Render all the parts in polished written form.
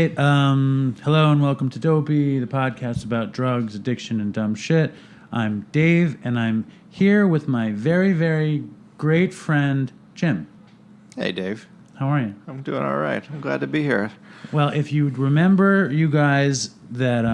right. Hello and welcome to Dopey, the podcast about drugs, addiction, and dumb shit. I'm Dave, and I'm here with my very, very great friend, Jim. Hey, Dave. How are you? I'm doing all right. I'm glad to be here. Well, if you remember, you guys, that...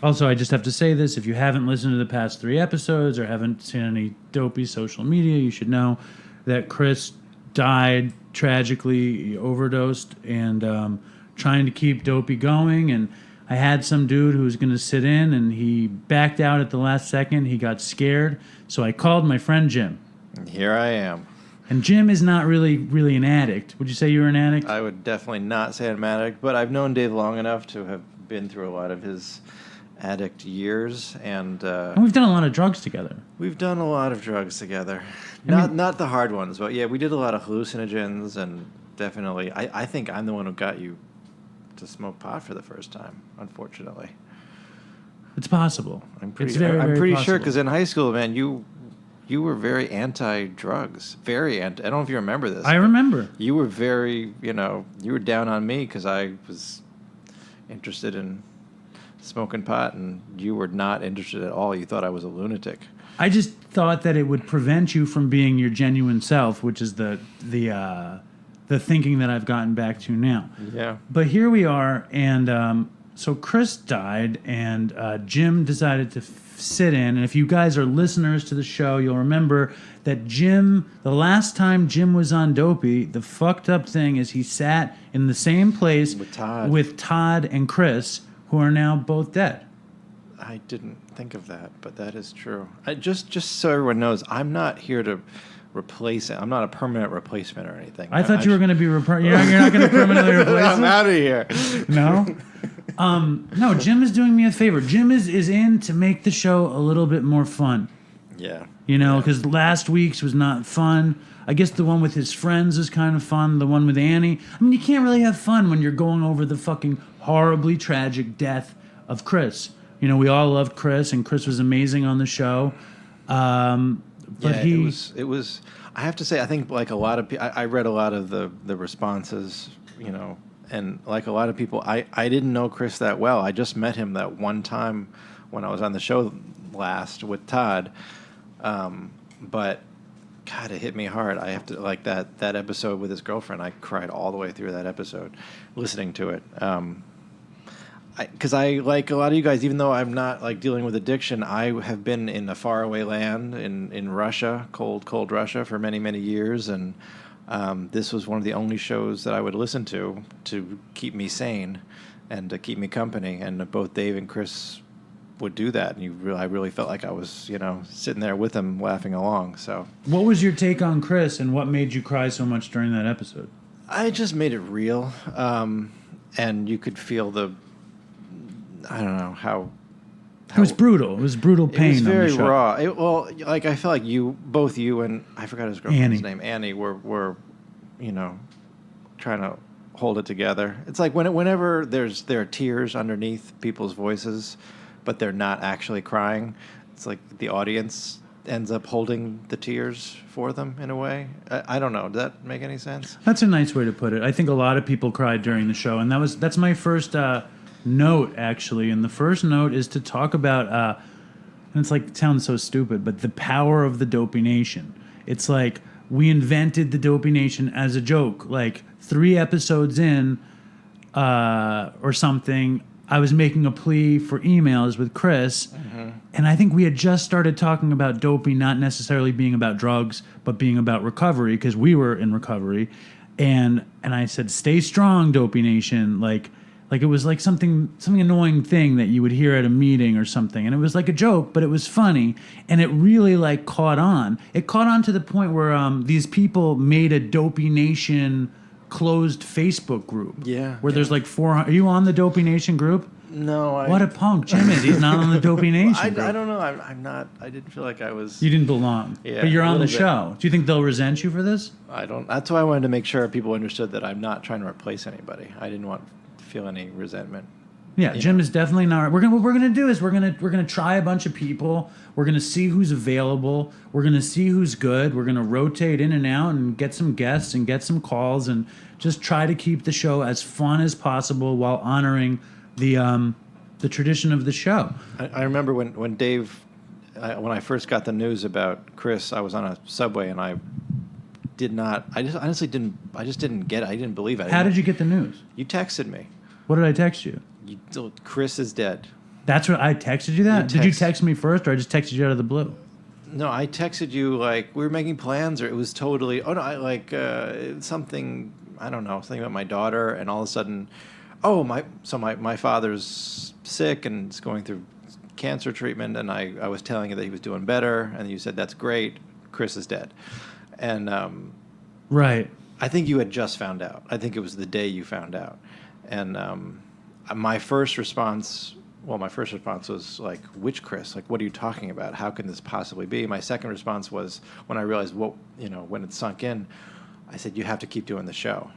also, I just have to say this. If you haven't listened to the past 3 episodes or haven't seen any Dopey social media, you should know that Chris died tragically. He overdosed and trying to keep Dopey going. And I had some dude who was going to sit in, and he backed out at the last second. He got scared. So I called my friend Jim. And here I am. And Jim is not really an addict. Would you say you were an addict? I would definitely not say I'm an addict, but I've known Dave long enough to have been through a lot of his addict years, and we've done a lot of drugs together. We've done a lot of drugs together. Not the hard ones, but yeah, we did a lot of hallucinogens, and definitely, I think I'm the one who got you to smoke pot for the first time, unfortunately. It's possible. I'm pretty possible. sure, because in high school, man, you were very anti-drugs. Very anti. I don't know if you remember this. I remember. You were very, you were down on me because I was interested in smoking pot, and you were not interested at all. You thought I was a lunatic. I just thought that it would prevent you from being your genuine self, which is the thinking that I've gotten back to now. Yeah. But here we are, and so Chris died, and Jim decided to sit in. And if you guys are listeners to the show, you'll remember that Jim, the last time Jim was on Dopey, the fucked up thing is he sat in the same place with Todd and Chris, who are now both dead. I didn't think of that, but that is true. Just so everyone knows, I'm not here to replace it. I'm not a permanent replacement or anything. I thought you were going to be... you're not going to permanently replace I'm out of here. No? No, Jim is doing me a favor. Jim is in to make the show a little bit more fun. Yeah. Because last week's was not fun. I guess the one with his friends is kind of fun. The one with Annie. I mean, you can't really have fun when you're going over the fucking horribly tragic death of Chris. We all loved Chris, and Chris was amazing on the show. But it was. I have to say, I think like a lot of people, I read a lot of the responses, and like a lot of people, I didn't know Chris that well. I just met him that one time when I was on the show last with Todd. But God, it hit me hard. I have to like that episode with his girlfriend. I cried all the way through that episode, listening to it. Because I like a lot of you guys, even though I'm not like dealing with addiction, I have been in a faraway land in Russia, cold Russia, for many, many years, and this was one of the only shows that I would listen to keep me sane and to keep me company. And both Dave and Chris would do that, and I really felt like I was, sitting there with them, laughing along. So, what was your take on Chris, and what made you cry so much during that episode? I just made it real, and you could feel I don't know how. It was brutal. It was brutal pain. It was very on the show. raw. I felt like both you and I forgot his girlfriend's name, Annie, were, trying to hold it together. It's like whenever there are tears underneath people's voices, but they're not actually crying. It's like the audience ends up holding the tears for them in a way. I don't know. Does that make any sense? That's a nice way to put it. I think a lot of people cried during the show, and that's my first. Note, actually, and the first note is to talk about and it's like, it sounds so stupid, but the power of the Dopey Nation. It's like we invented the Dopey Nation as a joke. Like 3 episodes in or something, I was making a plea for emails with Chris, and I think we had just started talking about Dopey not necessarily being about drugs, but being about recovery, because we were in recovery, and I said, stay strong, Dopey Nation, like it was like something annoying thing that you would hear at a meeting or something. And it was like a joke, but it was funny. And it really like caught on. It caught on to the point where these people made a Dopey Nation closed Facebook group. Yeah. Where there's like 400. Are you on the Dopey Nation group? No. What a punk. Jim is. He's not on the Dopey Nation group. I don't know. I'm not. I didn't feel like I was. You didn't belong. Yeah. But you're on the show. Do you think they'll resent you for this? I don't. That's why I wanted to make sure people understood that I'm not trying to replace anybody. I didn't want feel any resentment Yeah, Jim is definitely not. What we're gonna do is we're gonna try a bunch of people. We're gonna see who's available. We're gonna see who's good. We're gonna rotate in and out and get some guests and get some calls and just try to keep the show as fun as possible while honoring the tradition of the show. I remember when Dave, when I first got the news about Chris, I was on a subway and I just didn't get it. I didn't believe it. How did you get the news? You texted me. What did I text you? Chris is dead. That's what I texted you that? Did you text me first or I just texted you out of the blue? No, I texted you like we were making plans or it was totally, something, I don't know, something about my daughter and all of a sudden, my father's sick and is going through cancer treatment and I was telling you that he was doing better and you said, that's great, Chris is dead. And right. I think you had just found out. I think it was the day you found out. And my first response was like, which Chris? Like, what are you talking about? How can this possibly be? My second response was when I realized when it sunk in, I said, you have to keep doing the show.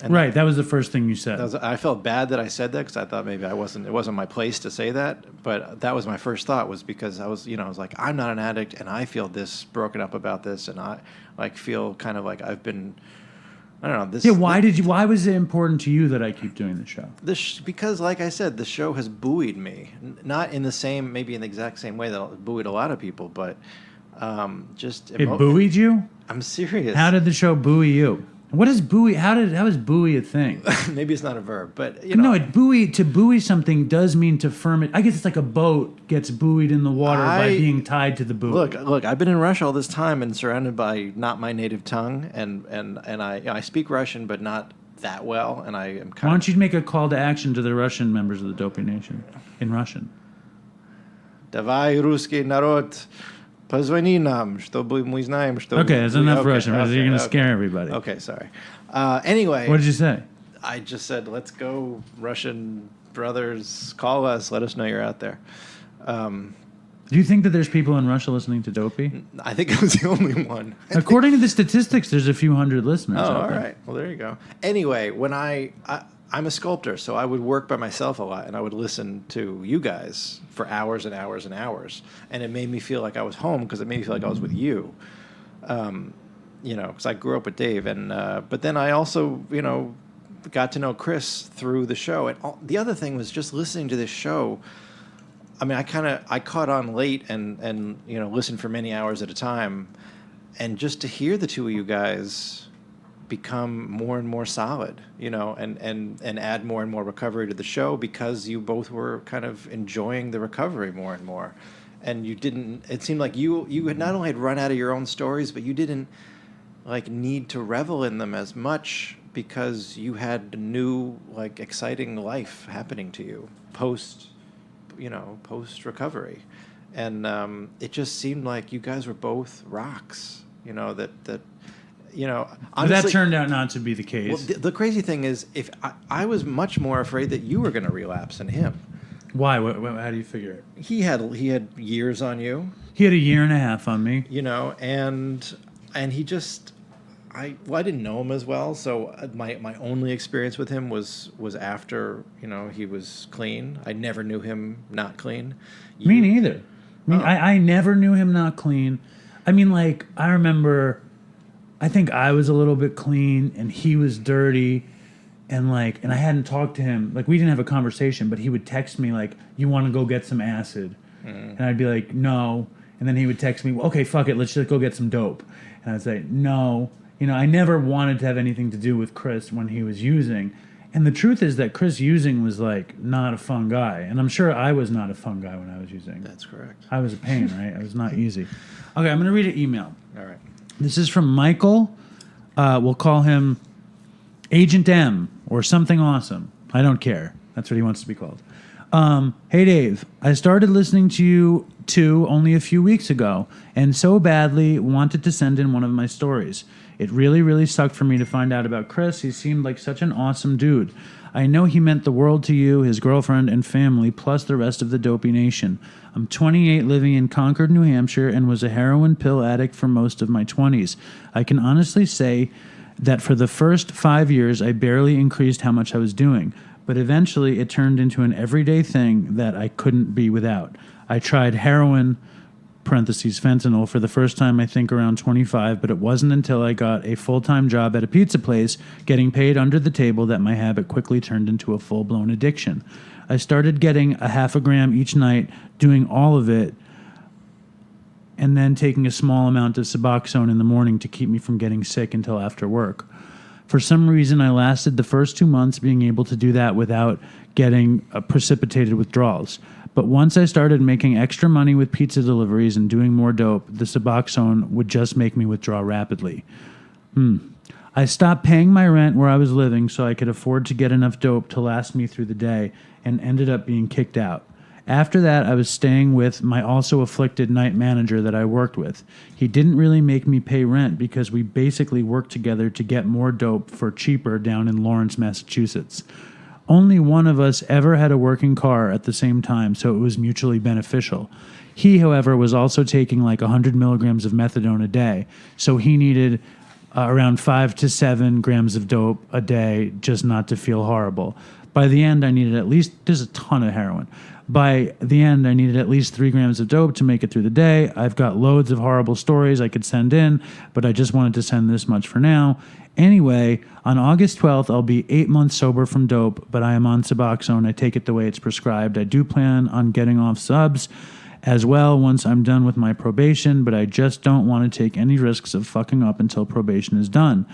And right, that was the first thing you said. I felt bad that I said that because I thought maybe it wasn't my place to say that. But that was my first thought was because I was like, I'm not an addict and I feel this broken up about this and I like feel kind of like I've been. I don't know. This, yeah, why was it important to you that I keep doing the show? Because, like I said, the show has buoyed me. Not in the exact same way that it buoyed a lot of people, but just... It buoyed you? I'm serious. How did the show buoy you? What is buoy? How is buoy a thing? Maybe it's not a verb, but No, to buoy something does mean to firm it. I guess it's like a boat gets buoyed in the water by being tied to the buoy. Look, I've been in Russia all this time and surrounded by not my native tongue, and I speak Russian, but not that well, and I am. Why don't you make a call to action to the Russian members of the Dopey Nation in Russian? Давай, русский народ. Позвони нам, чтобы мы знаем, что... Okay, that's enough Russian. You're going to scare everybody. Okay, sorry. Anyway... What did you say? I just said, let's go, Russian brothers, call us, let us know you're out there. Do you think that there's people in Russia listening to Dopey? I think I was the only one. According to the statistics, there's a few hundred listeners out all there. Right. Well, there you go. Anyway, when I'm a sculptor, so I would work by myself a lot, and I would listen to you guys for hours and hours and hours, and it made me feel like I was home because it made me feel like I was with you, because I grew up with Dave, and but then I also, got to know Chris through the show, and the other thing was just listening to this show. I mean, I caught on late and listened for many hours at a time, and just to hear the two of you guys become more and more solid, and add more and more recovery to the show because you both were kind of enjoying the recovery more and more. And it seemed like you had not only had run out of your own stories, but you didn't like need to revel in them as much because you had a new, like, exciting life happening to you post recovery. And it just seemed like you guys were both rocks, honestly, that turned out not to be the case. Well, the crazy thing is, if I was much more afraid that you were going to relapse than him. Why? How do you figure it? He had years on you. He had a year and a half on me. And he just, I didn't know him as well, so my only experience with him was after he was clean. I never knew him not clean. Me neither. I never knew him not clean. I mean, like, I remember. I think I was a little bit clean and he was dirty and I hadn't talked to him. Like, we didn't have a conversation, but he would text me like, you want to go get some acid? And I'd be like, no. And then he would text me, well, okay, fuck it, let's just go get some dope. And I'd say, no. I never wanted to have anything to do with Chris when he was using. And the truth is that Chris using was like not a fun guy. And I'm sure I was not a fun guy when I was using. That's correct. I was a pain, right? I was not easy. Okay, I'm going to read an email. All right. This is from Michael. We'll call him Agent M or something awesome. I don't care. That's what he wants to be called. Hey, Dave. I started listening to you only a few weeks ago and so badly wanted to send in one of my stories. It really, really sucked for me to find out about Chris. He seemed like such an awesome dude. I know he meant the world to you, his girlfriend, and family, plus the rest of the Dopey Nation. I'm 28, living in Concord, New Hampshire, and was a heroin pill addict for most of my 20s. I can honestly say that for the first 5 years, I barely increased how much I was doing. but eventually it turned into an everyday thing that I couldn't be without. I tried heroin, parentheses fentanyl, for the first time I think around 25, but it wasn't until I got a full-time job at a pizza place getting paid under the table that my habit quickly turned into a full-blown addiction. I started getting a half a gram each night, doing all of it, and then taking a small amount of Suboxone in the morning to keep me from getting sick until after work. For some reason, I lasted the first 2 months being able to do that without getting precipitated withdrawals. But once I started making extra money with pizza deliveries and doing more dope, the Suboxone would just make me withdraw rapidly. I stopped paying my rent where I was living so I could afford to get enough dope to last me through the day and ended up being kicked out. After that, I was staying with my also afflicted night manager that I worked with. He didn't really make me pay rent because we basically worked together to get more dope for cheaper down in Lawrence, Massachusetts. Only one of us ever had a working car at the same time, so it was mutually beneficial. He, however, was also taking like 100 milligrams of methadone a day, so he needed around 5 to 7 grams of dope a day just not to feel horrible. By the end, I needed at least, there's a ton of heroin. By the end, I needed at least 3 grams of dope to make it through the day. I've got loads of horrible stories I could send in, but I just wanted to send this much for now. Anyway, on August 12th, I'll be 8 months sober from dope, but I am on Suboxone. I take it the way it's prescribed. I do plan on getting off subs as well once I'm done with my probation, but I just don't want to take any risks of fucking up until probation is done.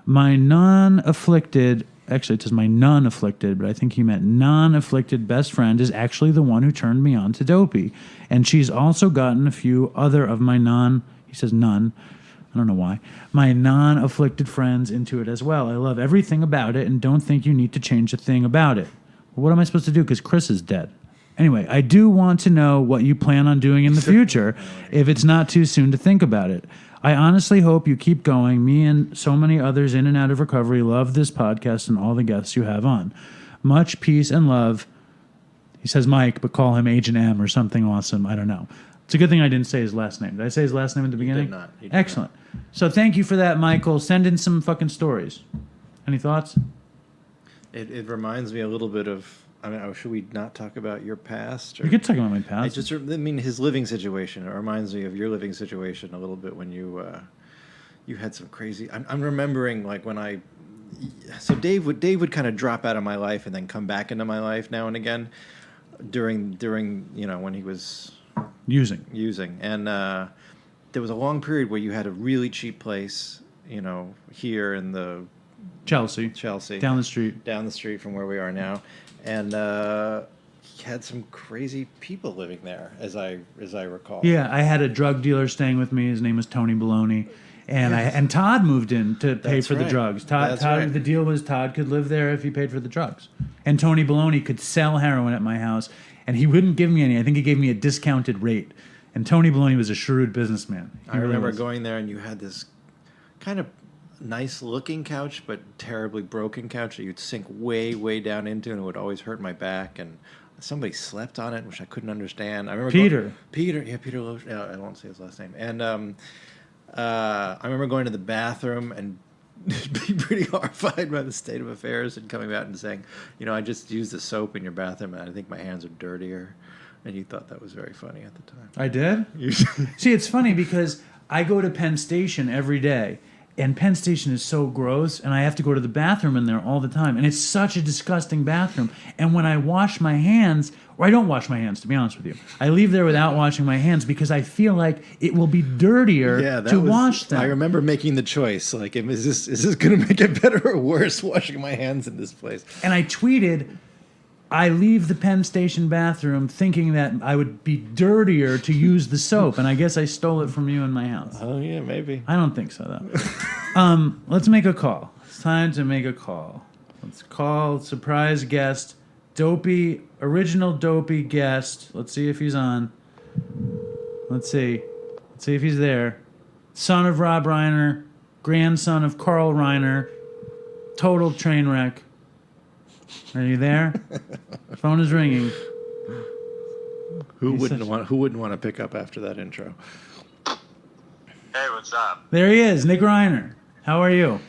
My non-afflicted... Actually, it says my non-afflicted, but I think he meant non-afflicted best friend is actually the one who turned me on to Dopey. And she's also gotten a few other of my he says none, I don't know why, my non-afflicted friends into it as well. I love everything about it and don't think you need to change a thing about it. Well, what am I supposed to do? Because Chris is dead. Anyway, I do want to know what you plan on doing in the future if it's not too soon to think about it. I honestly hope you keep going. Me and so many others in and out of recovery love this podcast and all the guests you have on. Much peace and love. He says Mike, but call him Agent M or something awesome. I don't know. It's a good thing I didn't say his last name. Did I say his last name at the beginning? Did not. Did Excellent. Not. So thank you for that, Michael. Send in some fucking stories. Any thoughts? It reminds me a little bit of... I mean, should we not talk about your past? Or? You could talk about my past. I mean, his living situation. It reminds me of your living situation a little bit when you had some crazy... I'm remembering like when So Dave would kind of drop out of my life and then come back into my life now and again during when he was using. And there was a long period where you had a really cheap place, here in the Chelsea, down the street from where we are now. And he had some crazy people living there, as I recall. Yeah, I had a drug dealer staying with me. His name was Tony Baloney, and and Todd moved in to pay for the drugs. Todd, right. The deal was Todd could live there if he paid for the drugs, and Tony Baloney could sell heroin at my house, and he wouldn't give me any. I think he gave me a discounted rate. And Tony Baloney was a shrewd businessman. I remember going there, and you had this kind of nice-looking couch, but terribly broken couch that you'd sink way, way down into, and it would always hurt my back. And somebody slept on it, which I couldn't understand. I remember Peter. Peter Loesch. I won't say his last name. And I remember going to the bathroom and being pretty horrified by the state of affairs, and coming out and saying, I just used the soap in your bathroom, and I think my hands are dirtier. And you thought that was very funny at the time. I did? See, it's funny because I go to Penn Station every day. And Penn Station is so gross, and I have to go to the bathroom in there all the time. And it's such a disgusting bathroom. And when I wash my hands, or I don't wash my hands, to be honest with you. I leave there without washing my hands because I feel like it will be dirtier wash them. I remember making the choice. Like, is this going to make it better or worse washing my hands in this place? And I tweeted... I leave the Penn Station bathroom thinking that I would be dirtier to use the soap, and I guess I stole it from you in my house. Oh, yeah, maybe. I don't think so, though. Let's make a call. It's time to make a call. Let's call surprise guest, original Dopey guest. Let's see if he's on. Let's see if he's there. Son of Rob Reiner, grandson of Carl Reiner, total train wreck. Are you there? Phone is ringing. Who wouldn't want to pick up after that intro? Hey, what's up? There he is, Nick Reiner. How are you?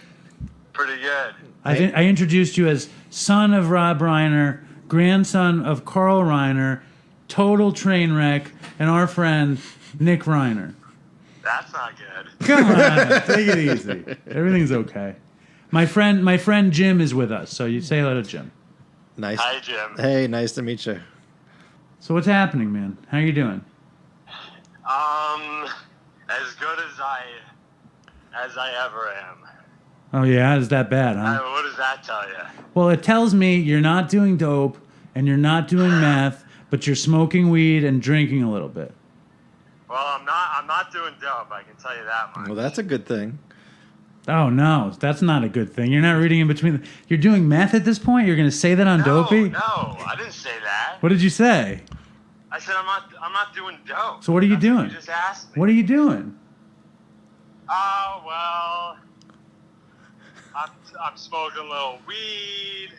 Pretty good. I introduced you as son of Rob Reiner, grandson of Carl Reiner, total train wreck, and our friend Nick Reiner. That's not good. Come on, take it easy. Everything's okay. My friend Jim is with us, so you say hello to Jim. Nice. Hi, Jim. Hey, nice to meet you. So what's happening, man? How you doing? As good as I ever am. Oh yeah, is that bad, huh? What does that tell you? Well, it tells me you're not doing dope and you're not doing meth, but you're smoking weed and drinking a little bit. Well, I'm not doing dope. I can tell you that much. Well, that's a good thing. Oh no, that's not a good thing. You're not reading in between. You're doing meth at this point. You're going to say that on Dopey? No, I didn't say that. What did you say? I said I'm not doing dope. So what are you That's doing? What you just asked me. What are you doing? Oh well, I'm smoking a little weed,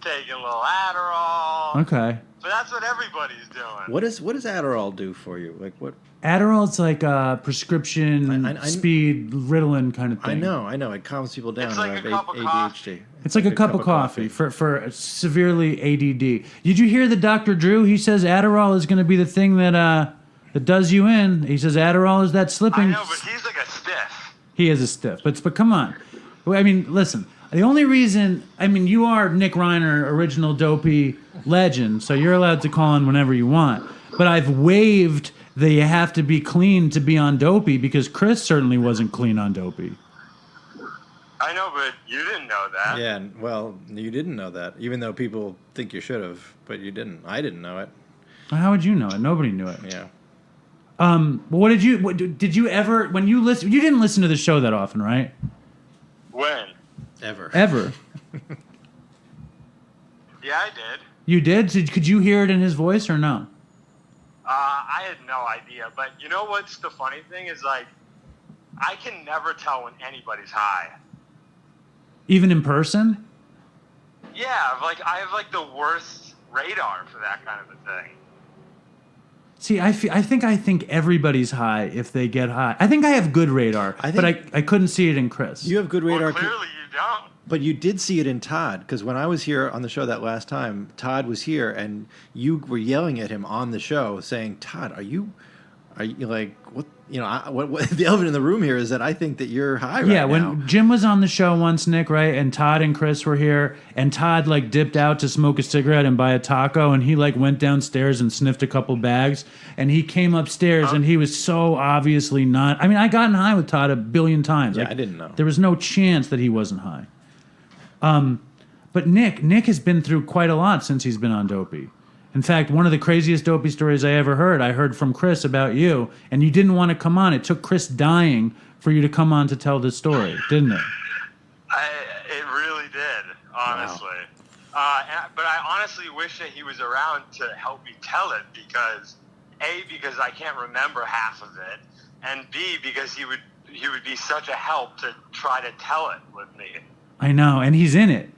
taking a little Adderall. Okay. But that's what everybody's doing. What does Adderall do for you? Like what? Adderall's like a prescription speed Ritalin kind of thing. I know. It calms people down. It's like a cup of ADHD. coffee. It's like a cup of coffee for severely ADD. Did you hear the Dr. Drew? He says Adderall is going to be the thing that does you in. He says Adderall is that slipping. I know, but he's like a stiff. He is a stiff. But come on. I mean, listen. The only reason, you are Nick Reiner, original Dopey legend, so you're allowed to call in whenever you want. But I've waived that you have to be clean to be on Dopey because Chris certainly wasn't clean on Dopey. I know, but you didn't know that. Yeah, well, you didn't know that, even though people think you should have, but you didn't. I didn't know it. How would you know it? Nobody knew it. Yeah. What did you ever, when you listen, you didn't listen to the show that often, right? When? Ever. Yeah, I did. You did? Could you hear it in his voice or no? I had no idea. But you know what's the funny thing is, like, I can never tell when anybody's high. Even in person? Yeah, I have the worst radar for that kind of a thing. See, I think everybody's high if they get high. I think I have good radar, but I couldn't see it in Chris. You have good radar. Well, clearly you don't. But you did see it in Todd, because when I was here on the show that last time, Todd was here, and you were yelling at him on the show, saying, "Todd, are you like what? You know, what the elephant in the room here is that I think that you're high right now." Yeah, when Jim was on the show once, Nick, right, and Todd and Chris were here, and Todd dipped out to smoke a cigarette and buy a taco, and he went downstairs and sniffed a couple bags, and he came upstairs, and he was so obviously not. I gotten high with Todd a billion times. Yeah, I didn't know. There was no chance that he wasn't high. But Nick has been through quite a lot since he's been on Dopey. In fact, one of the craziest Dopey stories I ever heard, I heard from Chris about you, and you didn't want to come on. It took Chris dying for you to come on to tell this story, didn't it? It really did, honestly. Wow. But I honestly wish that he was around to help me tell it because I can't remember half of it, and B, because he would be such a help to try to tell it with me. I know, and he's in it,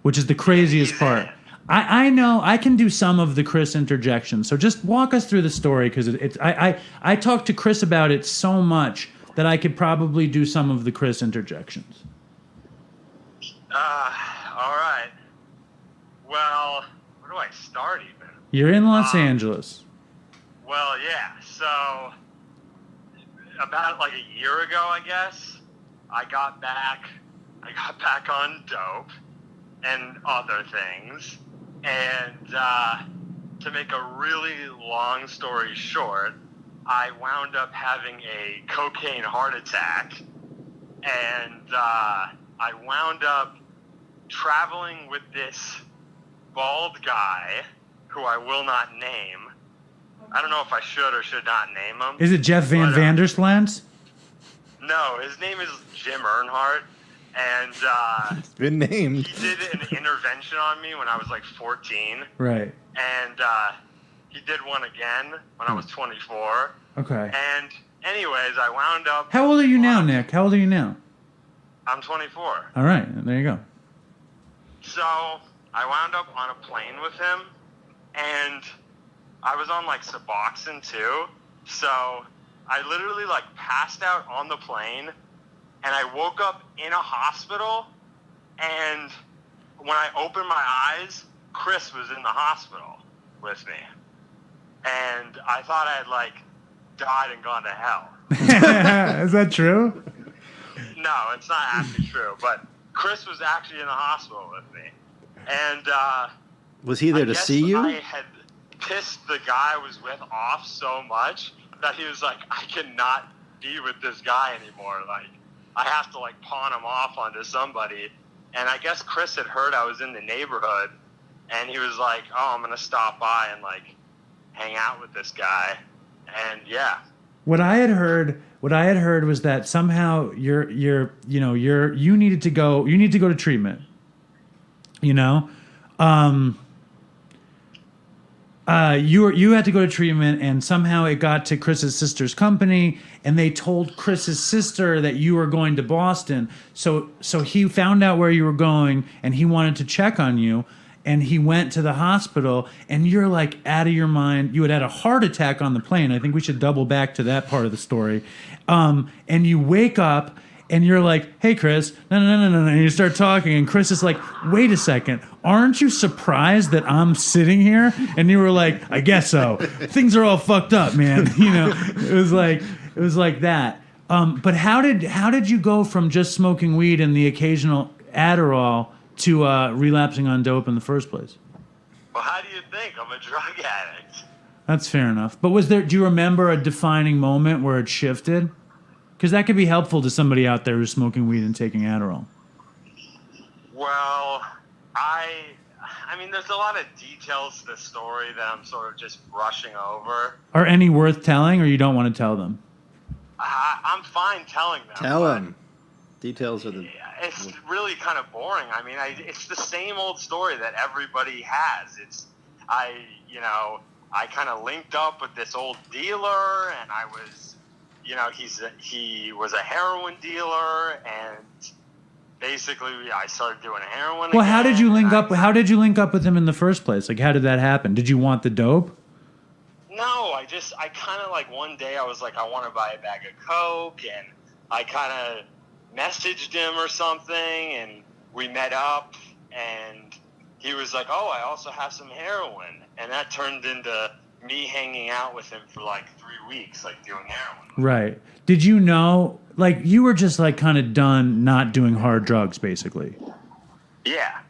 which is the craziest part. I know I can do some of the Chris interjections, so just walk us through the story because I talked to Chris about it so much that I could probably do some of the Chris interjections. All right. Well, where do I start even? You're in Los Angeles. Well, yeah. So about a year ago, I guess, I got back on dope and other things. And to make a really long story short, I wound up having a cocaine heart attack. And I wound up traveling with this bald guy who I will not name. I don't know if I should or should not name him. Is it Jeff Van Vanderslands? No, his name is Jim Earnhardt. And it's been named. He did an intervention on me when I was 14. Right. And he did one again when I was 24. Okay. And anyways, I wound up... How old are you now, Nick? How old are you now? I'm 24. All right. There you go. So I wound up on a plane with him, and I was on Suboxone too. So I literally passed out on the plane, and I woke up in a hospital And when I opened my eyes, Chris was in the hospital with me. And I thought I had, like, died and gone to hell. Is that true? No, it's not actually true. But Chris was actually in the hospital with me. And was he there to see you? I had pissed the guy I was with off so much that he was like, I cannot be with this guy anymore. Like, I have to, like, pawn him off onto somebody. And I guess Chris had heard I was in the neighborhood, and he was like, oh, I'm going to stop by and, like, hang out with this guy. And, yeah. What I had heard was that somehow you needed to go to treatment. You know? You had to go to treatment, and somehow it got to Chris's sister's company, and they told Chris's sister that you were going to Boston. So he found out where you were going, and he wanted to check on you, and he went to the hospital, and you're like out of your mind. You had a heart attack on the plane. I think we should double back to that part of the story. And you wake up, and you're like, hey, Chris, no, and you start talking, and Chris is like, wait a second, aren't you surprised that I'm sitting here? And you were like, I guess so. Things are all fucked up, man. You know, it was like that. But how did you go from just smoking weed and the occasional Adderall to relapsing on dope in the first place? Well, how do you think? I'm a drug addict. That's fair enough. But do you remember a defining moment where it shifted? Because that could be helpful to somebody out there who's smoking weed and taking Adderall. Well, I mean, there's a lot of details to the story that I'm sort of just brushing over. Are any worth telling, or you don't want to tell them? I'm fine telling them. Tell them. Details of the... It's really kind of boring. I mean, it's the same old story that everybody has. I kind of linked up with this old dealer, and I was, he was a heroin dealer, and basically I started doing heroin. Well, again, how did you link up? How did you link up with him in the first place? Like, how did that happen? Did you want the dope? No, I kind of like one day I was like, I want to buy a bag of Coke, and I kind of messaged him or something, and we met up, and he was like, oh, I also have some heroin, and that turned into me hanging out with him for like 3 weeks, like doing heroin. Right. Did you know, like, you were just like kind of done not doing hard drugs, basically? Yeah.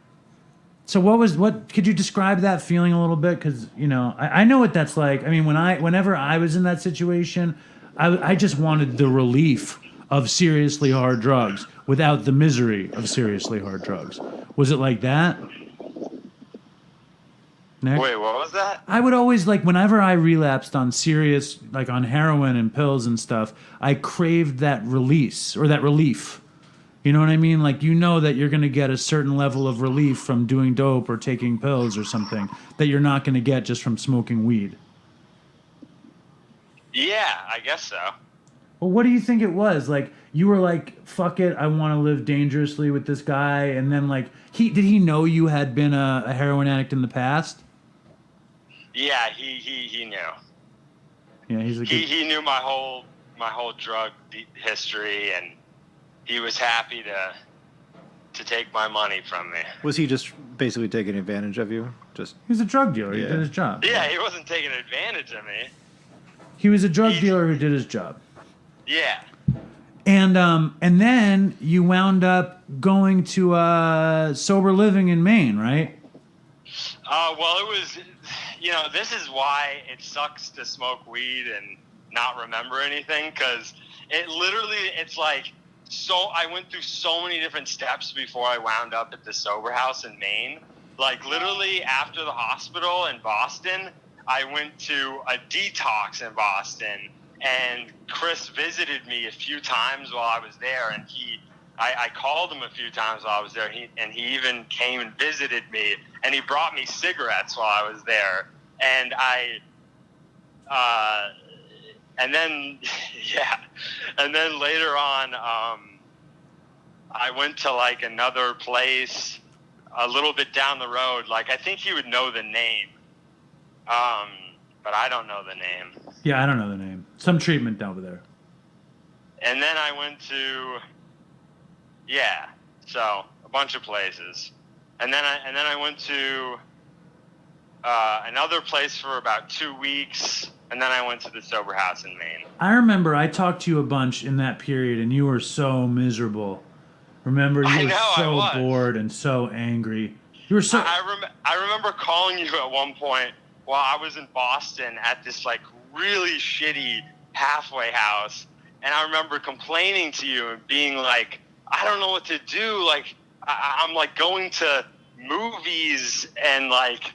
So what could you describe that feeling a little bit? Because, I know what that's like. I mean, whenever I was in that situation, I just wanted the relief of seriously hard drugs without the misery of seriously hard drugs. Was it like that? Nick? Wait, what was that? I would always, like, whenever I relapsed on serious, like on heroin and pills and stuff, I craved that release or that relief. You know what I mean? Like, that you're going to get a certain level of relief from doing dope or taking pills or something that you're not going to get just from smoking weed. Yeah, I guess so. Well, what do you think it was? Like, you were like, fuck it, I want to live dangerously with this guy. And then, like, did he know you had been a heroin addict in the past? Yeah, he knew. Yeah, he's a good... He knew my whole drug history, and he was happy to take my money from me. Was he just basically taking advantage of you? He's a drug dealer. Yeah. He did his job. Yeah, he wasn't taking advantage of me. He was a drug dealer who did his job. Yeah. And then you wound up going to sober living in Maine, right? Well, it was, this is why it sucks to smoke weed and not remember anything, because it's like, so I went through so many different steps before I wound up at the sober house in Maine. Like, literally after the hospital in Boston, I went to a detox in Boston, and Chris visited me a few times while I was there, and I called him a few times while I was there, and he even came and visited me, and he brought me cigarettes while I was there, and and then later on, I went to like another place a little bit down the road. Like, I think he would know the name, but I don't know the name. Yeah, I don't know the name. Some treatment over there. And then I went to, So a bunch of places, and then I went to another place for about 2 weeks, and then I went to the sober house in Maine. I remember I talked to you a bunch in that period, and you were so miserable. Remember, you were so bored and so angry. You were so. I remember calling you at one point while I was in Boston at this like really shitty halfway house, and I remember complaining to you and being like, I don't know what to do. Like I'm like going to movies and like,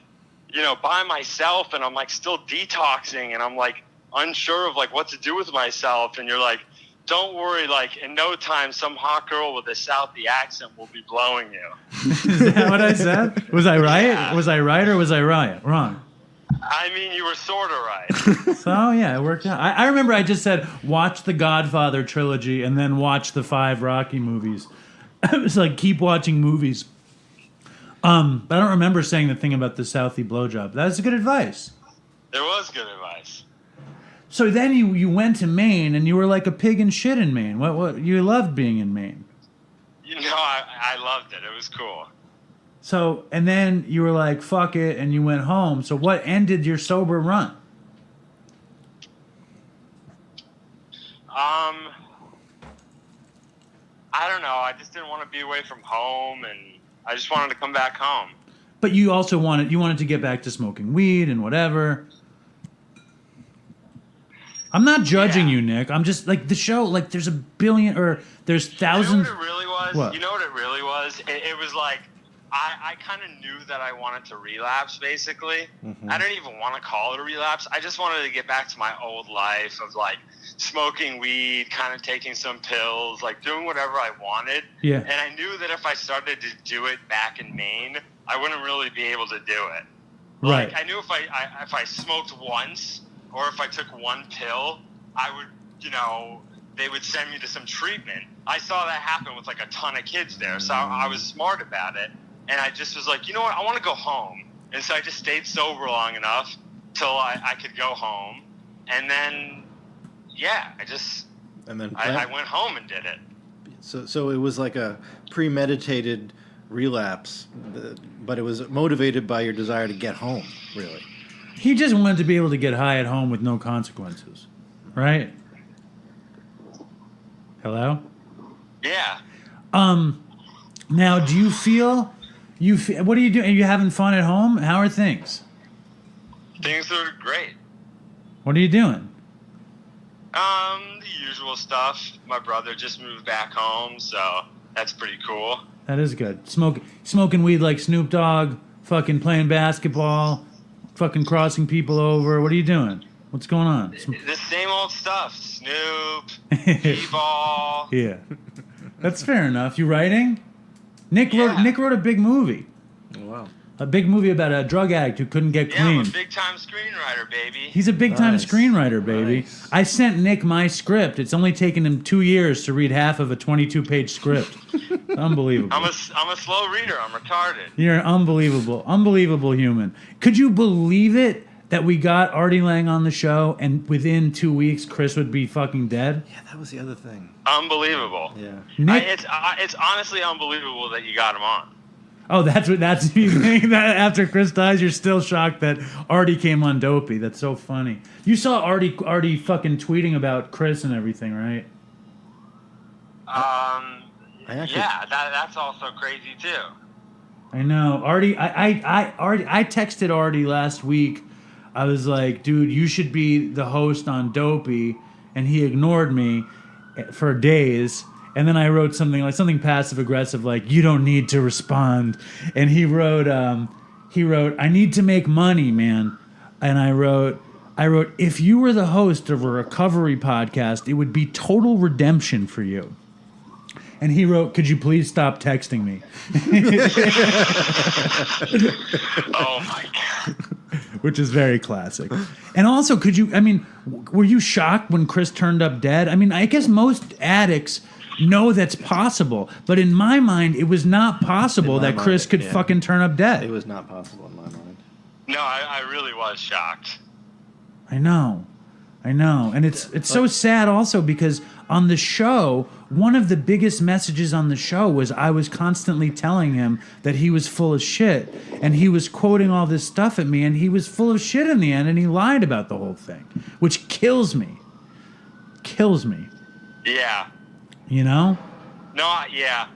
you know, by myself, and I'm like still detoxing, and I'm like unsure of like what to do with myself. And you're like, don't worry, like in no time some hot girl with a Southie accent will be blowing you. Is that what I said? Was I right? Yeah. Was I right or was I wrong? I mean, you were sort of right. So yeah, it worked out. I remember I just said watch the Godfather trilogy and then watch the 5 Rocky movies. It was like keep watching movies. But I don't remember saying the thing about the Southie blowjob. That was good advice. It was good advice. So then you went to Maine and you were like a pig in shit in Maine. What you loved being in Maine. You know, I loved it. It was cool. So and then you were like fuck it and you went home. So what ended your sober run? I don't know. I just didn't want to be away from home, and I just wanted to come back home. But you also wanted to get back to smoking weed and whatever. I'm not judging you, Nick. I'm just like the show. Like there's a billion or there's thousands. You know what it really was? What? You know what it really was? It was like I kind of knew that I wanted to relapse. Basically, I didn't even want to call it a relapse. I just wanted to get back to my old life of like smoking weed, kind of taking some pills, like doing whatever I wanted. Yeah. And I knew that if I started to do it back in Maine, I wouldn't really be able to do it. Right. Like I knew if I smoked once or if I took one pill, I would, you know, they would send me to some treatment. I saw that happen with like a ton of kids there, so I was smart about it. And I just was like, you know what, I want to go home. And so I just stayed sober long enough till I could go home. And then, yeah, I went home and did it. So it was like a premeditated relapse, but it was motivated by your desire to get home, really. He just wanted to be able to get high at home with no consequences, right? Hello? Yeah. Now, do you feel... what are you doing? Are you having fun at home? How are things? Things are great. What are you doing? The usual stuff. My brother just moved back home, so that's pretty cool. That is good. Smoking weed like Snoop Dogg, fucking playing basketball, fucking crossing people over. What are you doing? What's going on? The same old stuff. Snoop, T-ball. Yeah. That's fair enough. You writing? Nick wrote a big movie. Oh, wow. A big movie about a drug addict who couldn't get clean. Yeah, I'm a big-time screenwriter, baby. He's a big-time screenwriter, baby. Nice. I sent Nick my script. It's only taken him 2 years to read half of a 22-page script. Unbelievable. I'm a slow reader. I'm retarded. You're an unbelievable human. Could you believe it that we got Artie Lange on the show and within 2 weeks Chris would be fucking dead? Yeah, that was the other thing. Unbelievable. Yeah. Nick, It's honestly unbelievable that you got him on. oh, that's you think that after Chris dies, you're still shocked that Artie came on Dopey. That's so funny. You saw Artie fucking tweeting about Chris and everything, right? Yeah, that's also crazy too. I know. Artie, I texted Artie last week. I was like, dude, you should be the host on Dopey, and he ignored me for days. And then I wrote something passive aggressive, like you don't need to respond. And he wrote, I need to make money, man. And I wrote, if you were the host of a recovery podcast, it would be total redemption for you. And he wrote, could you please stop texting me? Oh my God. Which is very classic. And also, were you shocked when Chris turned up dead? I mean, I guess most addicts know that's possible, but in my mind, it was not possible that Chris could fucking turn up dead. It was not possible in my mind. No, I really was shocked. I know. I know. And it's so sad also because on the show, one of the biggest messages on the show was I was constantly telling him that he was full of shit. And he was quoting all this stuff at me, and he was full of shit in the end, and he lied about the whole thing, which kills me. Kills me. Yeah. You know? No, yeah.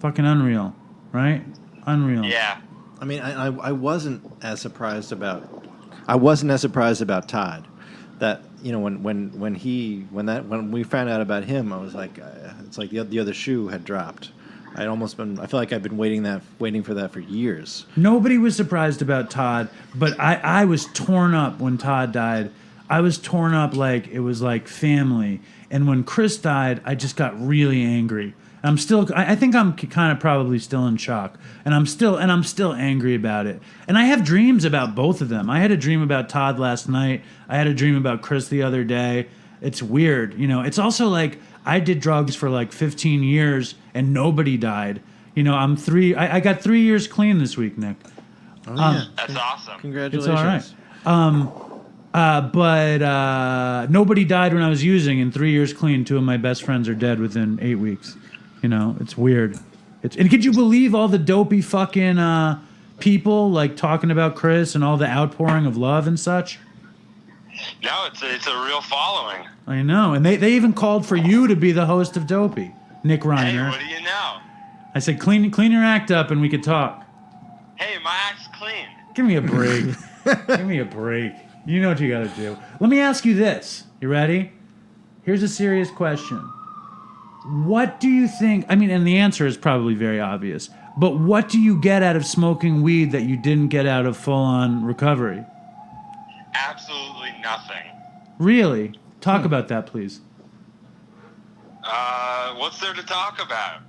Fucking unreal, right? Unreal. Yeah. I mean, I wasn't as surprised about Todd. That, you know, when we found out about him, I was like, it's like the other shoe had dropped. I feel like I've been waiting for that for years. Nobody was surprised about Todd, but I was torn up when Todd died. I was torn up like it was like family. And when Chris died, I just got really angry. I think I'm kind of probably still in shock, and I'm still angry about it. And I have dreams about both of them. I had a dream about Todd last night. I had a dream about Chris the other day. It's weird, you know. It's also like I did drugs for like 15 years and nobody died. You know, I got 3 years clean this week, Nick. Oh yeah, That's awesome. Congratulations. It's all right. But nobody died when I was using. In 3 years clean, 2 of my best friends are dead within 8 weeks. You know, it's weird. And could you believe all the dopey fucking people like talking about Chris and all the outpouring of love and such? No, it's a real following. I know. And they even called for you to be the host of Dopey, Nick Hey, Reiner. what do you know? I said, clean your act up and we could talk. Hey, my act's clean. Give me a break. Give me a break. You know what you got to do. Let me ask you this. You ready? Here's a serious question. What do you think? I mean, and the answer is probably very obvious. But what do you get out of smoking weed that you didn't get out of full-on recovery? Absolutely nothing. Really? Talk about that, please. What's there to talk about?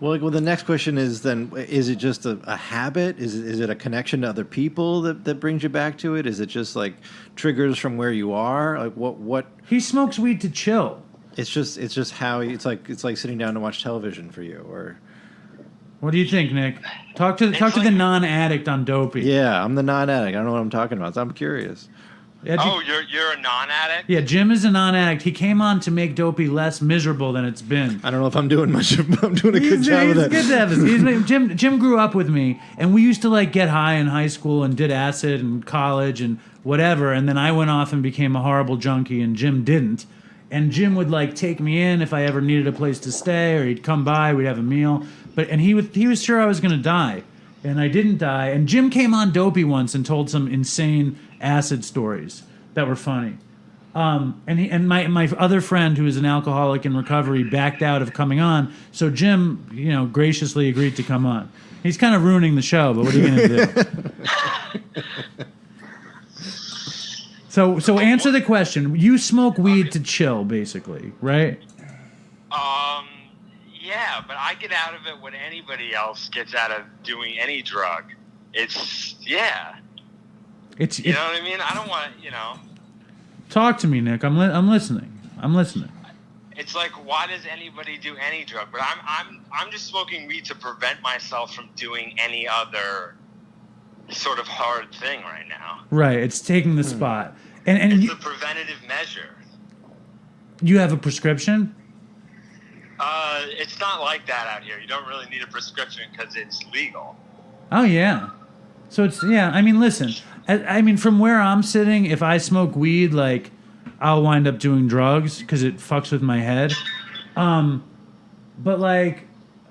Well, the next question is then: is it just a habit? Is it a connection to other people that brings you back to it? Is it just like triggers from where you are? Like what? He smokes weed to chill. It's just how it's like sitting down to watch television for you, or What do you think, Nick? Talk to the non-addict on Dopey. yeah, I'm the non-addict. I don't know what I'm talking about. So I'm curious. Oh, you're a non-addict? Yeah, Jim is a non-addict. He came on to make Dopey less miserable than it's been. I don't know if I'm doing much. I'm doing a good job of that. Good to have this. Jim grew up with me, and we used to like get high in high school and did acid in college and whatever. And then I went off and became a horrible junkie, and Jim didn't. And Jim would like take me in if I ever needed a place to stay, or he'd come by, we'd have a meal. And he was sure I was going to die, and I didn't die. And Jim came on Dopey once and told some insane acid stories that were funny. And my other friend, who is an alcoholic in recovery, backed out of coming on. So Jim, graciously agreed to come on. He's kind of ruining the show, but what are you going to do? So answer the question. You smoke weed to chill, basically, right? Yeah, but I get out of it what anybody else gets out of doing any drug. It's you know what I mean? I don't want Talk to me, Nick. I'm listening. It's like, why does anybody do any drug? But I'm just smoking weed to prevent myself from doing any other sort of hard thing right now. Right, it's taking the spot. And it's a preventative measure. You have a prescription? It's not like that out here. You don't really need a prescription because it's legal. Oh, yeah. So listen. From where I'm sitting, if I smoke weed, like, I'll wind up doing drugs because it fucks with my head. But, like,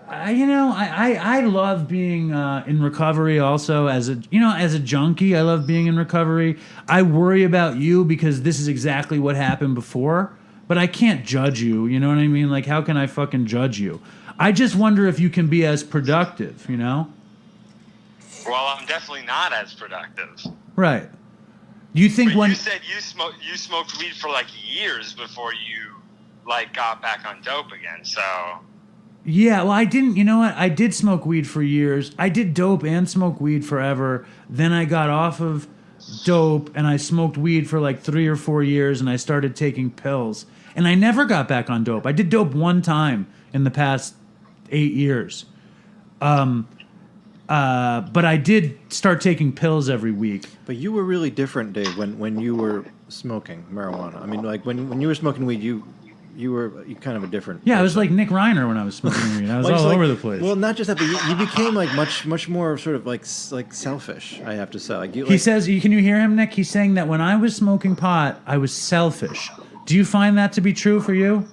I love being in recovery also as a junkie. I love being in recovery. I worry about you because this is exactly what happened before. But I can't judge you, you know what I mean? Like, how can I fucking judge you? I just wonder if you can be as productive, Well, I'm definitely not as productive. Right. Do you think you said you smoked weed for like years before you like got back on dope again, so... Yeah, well, I didn't, you know what? I did smoke weed for years. I did dope and smoke weed forever. Then I got off of dope and I smoked weed for like 3 or 4 years and I started taking pills. And I never got back on dope. I did dope one time in the past 8 years. But I did start taking pills every week. But you were really different, Dave, when you were smoking marijuana? I mean, like when you were smoking weed, you were kind of a different. Yeah, I was person. like Nick Reiner when I was smoking weed. I was all over the place. Well, not just that, but you became like much more sort of like selfish. I have to say, like he says, "Can you hear him, Nick? He's saying that when I was smoking pot, I was selfish. Do you find that to be true for you?"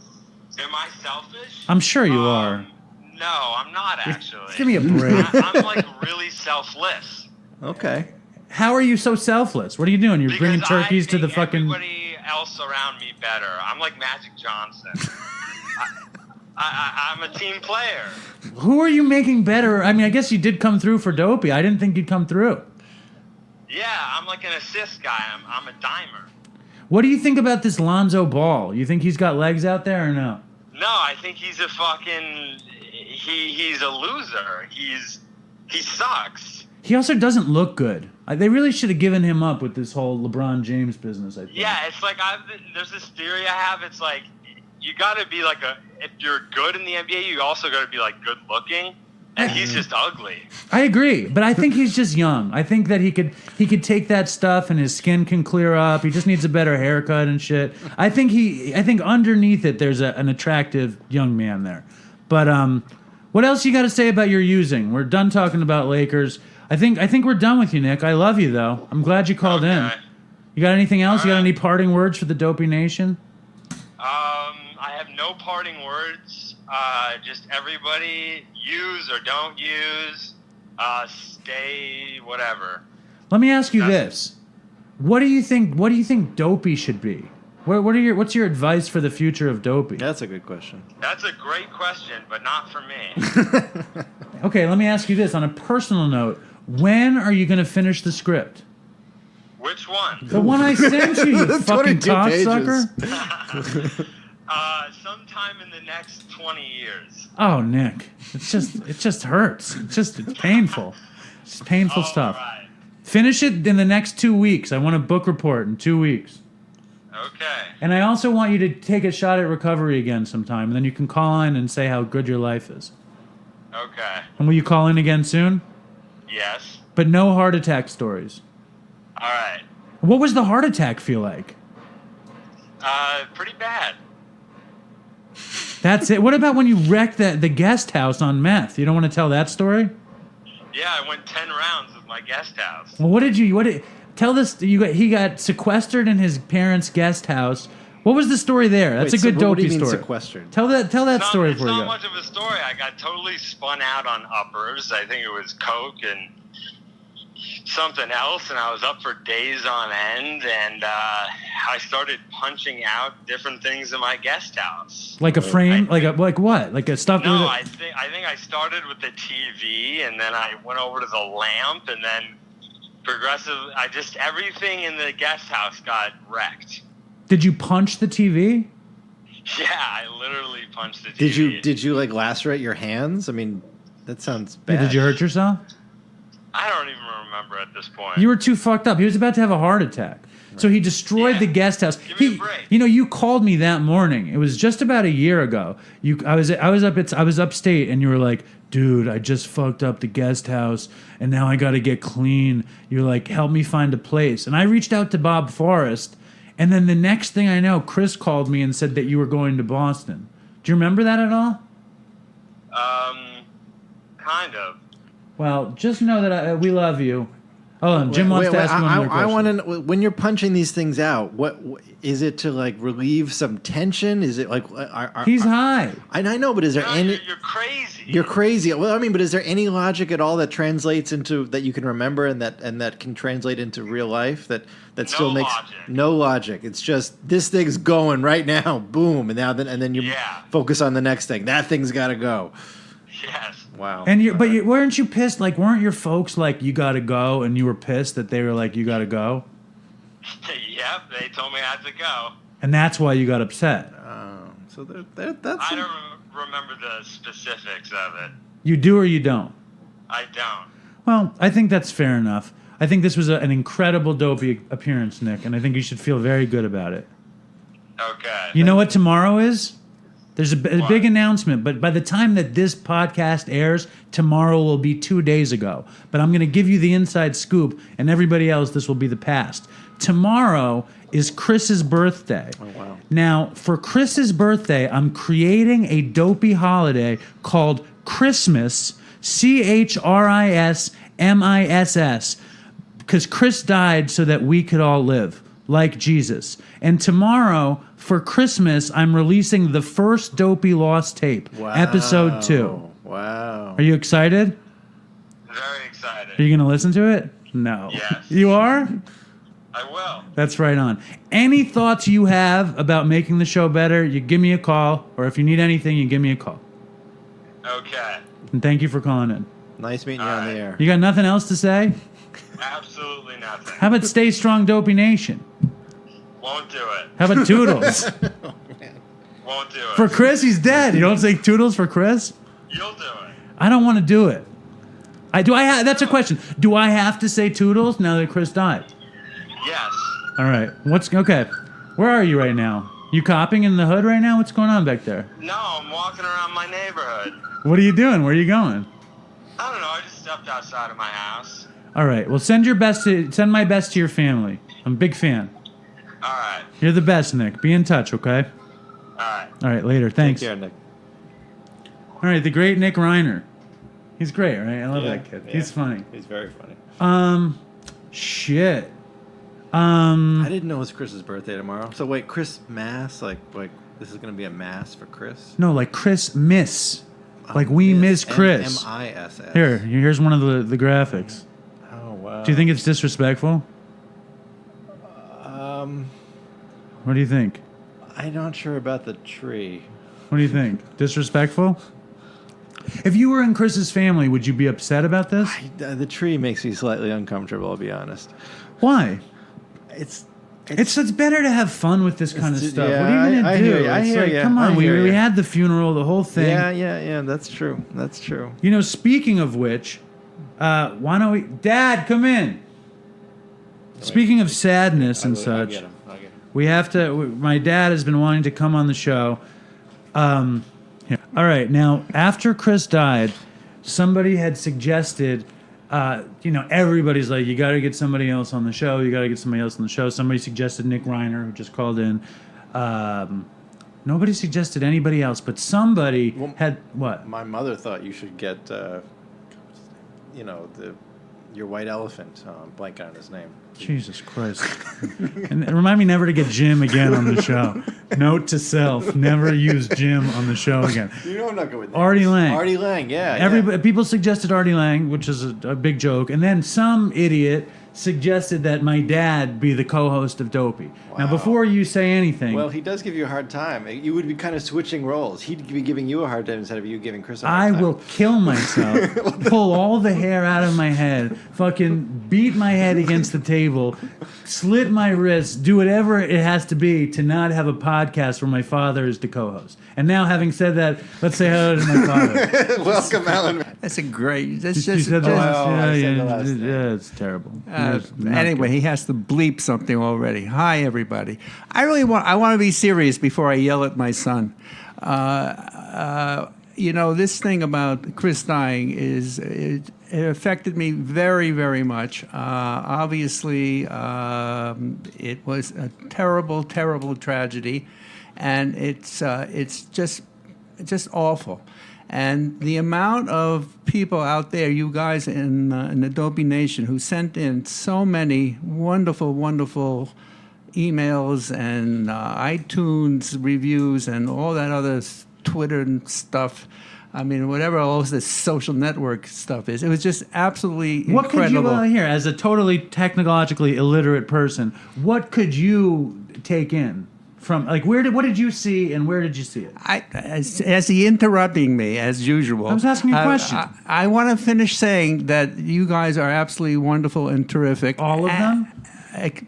Am I selfish? I'm sure you are. No, I'm not actually. Give me a break. I'm like really selfless. Okay. How are you so selfless? What are you doing? You're bringing turkeys to the fucking... Everybody else around me better. I'm like Magic Johnson. I'm a team player. Who are you making better? I mean, I guess you did come through for Dopey. I didn't think you'd come through. Yeah, I'm like an assist guy. I'm a dimer. What do you think about this Lonzo Ball? You think he's got legs out there or no? No, I think he's a fucking... He's a loser. He sucks. He also doesn't look good. They really should have given him up with this whole LeBron James business, I think. Yeah, it's like there's this theory I have. It's like you got to be like if you're good in the NBA, you also got to be like good looking. And he's just ugly. I agree, but I think he's just young. I think that he could take that stuff and his skin can clear up. He just needs a better haircut and shit. I think underneath it there's an attractive young man there. But what else you got to say about your using? We're done talking about Lakers. I think we're done with you, Nick. I love you though. I'm glad you called in. You got anything else? You got any parting words for the Dopey Nation? I have no parting words. Just everybody use or don't use. Stay whatever. Let me ask you this: What do you think Dopey should be? What's your advice for the future of Dopey? That's a good question. That's a great question, but not for me. Okay, let me ask you this on a personal note: When are you going to finish the script? Which one? The one I sent you, you fucking cocksucker. Sometime in the next 20 years. Oh, Nick, it just hurts. It's painful. It's painful stuff. Right. Finish it in the next 2 weeks. I want a book report in 2 weeks. Okay. And I also want you to take a shot at recovery again sometime, and then you can call in and say how good your life is. Okay. And will you call in again soon? Yes. But no heart attack stories. All right. What was the heart attack feel like? Pretty bad. That's it. What about when you wrecked the guest house on meth? You don't want to tell that story? Yeah, I went 10 rounds with my guest house. Well, tell this. He got sequestered in his parents' guest house. What was the story there? That's a good Dopey story. Sequestered? Tell that story before you go. It's not much of a story. I got totally spun out on uppers. I think it was coke and something else, and I was up for days on end, and I started punching out different things in my guest house. Like a frame? Like what? Like a stuff? No, I think I started with the TV, and then I went over to the lamp, and then everything in the guest house got wrecked. Did you punch the TV? Yeah, I literally punched the TV. Did you like lacerate your hands? I mean, that sounds bad. Yeah, did you hurt yourself? I don't even remember at this point. You were too fucked up. He was about to have a heart attack. Right. So he destroyed the guest house. Give me a break. You called me that morning. It was just about a year ago. I was upstate, and you were like, "Dude, I just fucked up the guest house, and now I got to get clean." You're like, "Help me find a place." And I reached out to Bob Forrest, and then the next thing I know, Chris called me and said that you were going to Boston. Do you remember that at all? Kind of. Well, just know that we love you. Oh, Jim wants to ask you one more question. I want to know, when you're punching these things out, what is it to like relieve some tension? Is it like he's high? I know, but is there any? You're crazy. You're crazy. Well, I mean, but is there any logic at all that translates into that you can remember and that can translate into real life? That still makes no logic. It's just this thing's going right now, boom, and then you focus on the next thing. That thing's got to go. Yes. Wow. And weren't you pissed? Like, weren't your folks like, you got to go, and you were pissed that they were like, you got to go? Yep, they told me I had to go. And that's why you got upset. So that's. I don't remember the specifics of it. You do or you don't? I don't. Well, I think that's fair enough. I think this was an incredible Dopey appearance, Nick, and I think you should feel very good about it. Okay. You know what tomorrow is? There's a big announcement, but by the time that this podcast airs, tomorrow will be 2 days ago. But I'm going to give you the inside scoop, and everybody else, this will be the past. tomorrow is Chris's birthday. Oh, wow. Now, for Chris's birthday, I'm creating a dopey holiday called Christmas, CHRISMISS, because Chris died so that we could all live like Jesus. And tomorrow, for Christmas, I'm releasing the first Dopey Lost tape, Wow. episode 2. Wow. Are you excited? Very excited. Are you going to listen to it? No. Yes. You are? I will. That's right on. Any thoughts you have about making the show better, you give me a call. Or if you need anything, you give me a call. Okay. And thank you for calling in. Nice meeting you on the air. You got nothing else to say? Absolutely nothing. How about Stay Strong Dopey Nation? Won't do it. How about Toodles? Won't do it. For Chris, he's dead. You don't say Toodles for Chris? You'll do it. I don't want to do it. That's a question. Do I have to say Toodles now that Chris died? Yes. All right. Okay. Where are you right now? You copping in the hood right now? What's going on back there? No, I'm walking around my neighborhood. What are you doing? Where are you going? I don't know. I just stepped outside of my house. All right. Well, send my best to your family. I'm a big fan. All right. You're the best, Nick. Be in touch, okay? All right. All right. Later. Thanks. Take care, Nick. All right. The great Nick Reiner. He's great, right? I love Yeah, that kid. yeah. He's funny. He's very funny. Shit. I didn't know it was Chris's birthday tomorrow. So wait, Chris Mass? Like this is going to be a mass for Chris? No, like Chris miss. Like we miss Chris. MISS. Here's one of the graphics. Oh, wow. Do you think it's disrespectful? What do you think? I'm not sure about the tree. What do you think? Disrespectful? If you were in Chris's family, would you be upset about this? The tree makes me slightly uncomfortable, I'll be honest. Why? It's better to have fun with this kind of It's- stuff. yeah, What are you gonna I do? hear you, I It's hear like, you, come on, I hear we you. had the funeral, the whole thing. Yeah, that's true. That's true. You know, speaking of which, why don't we... Dad, come in. Speaking of sadness and such, I'll get him. we have to... My dad has been wanting to come on the show. Here. All right, now, after Chris died, somebody had suggested... everybody's like, you got to get somebody else on the show. You got to get somebody else on the show. Somebody suggested Nick Reiner, who just called in. Nobody suggested anybody else, but somebody had... What? My mother thought you should get, your white elephant. I'm blanking on his name. Jesus Christ. And remind me never to get Jim again on the show. Note to self, never use Jim on the show again. You know I'm not good with names. Artie Lange. Artie Lange, yeah. People suggested Artie Lange, which is a big joke, and then some idiot suggested that my dad be the co-host of Dopey. Now, Wow. before you say anything, Well, he does give you a hard time. You would be kind of switching roles. He'd be giving you a hard time instead of you giving Chris a hard I time. will kill myself, pull all the hair out of my head, fucking beat my head against the table, slit my wrists, do whatever it has to be to not have a podcast where my father is the co-host. And now, having said that, let's say hello to my father. Welcome, Alan. That's a great. That's You just. said that last- Oh, I said the last name. yeah, it's terrible. It's not Anyway, good. he has to bleep something already. Hi, everybody. I want to be serious before I yell at my son. This thing about Chris dying it affected me very, very much. Obviously, it was a terrible, terrible tragedy, and it's just awful. And the amount of people out there, you guys in the Dopey Nation, who sent in so many wonderful, wonderful emails and iTunes reviews and all that other Twitter and stuff. I mean, whatever all this social network stuff is. It was just absolutely What incredible. could you hear as a totally technologically illiterate person? What could you take in from what did you see and where did you see it? As he interrupting me as usual. I was asking you a question. I want to finish saying that you guys are absolutely wonderful and terrific. All of them?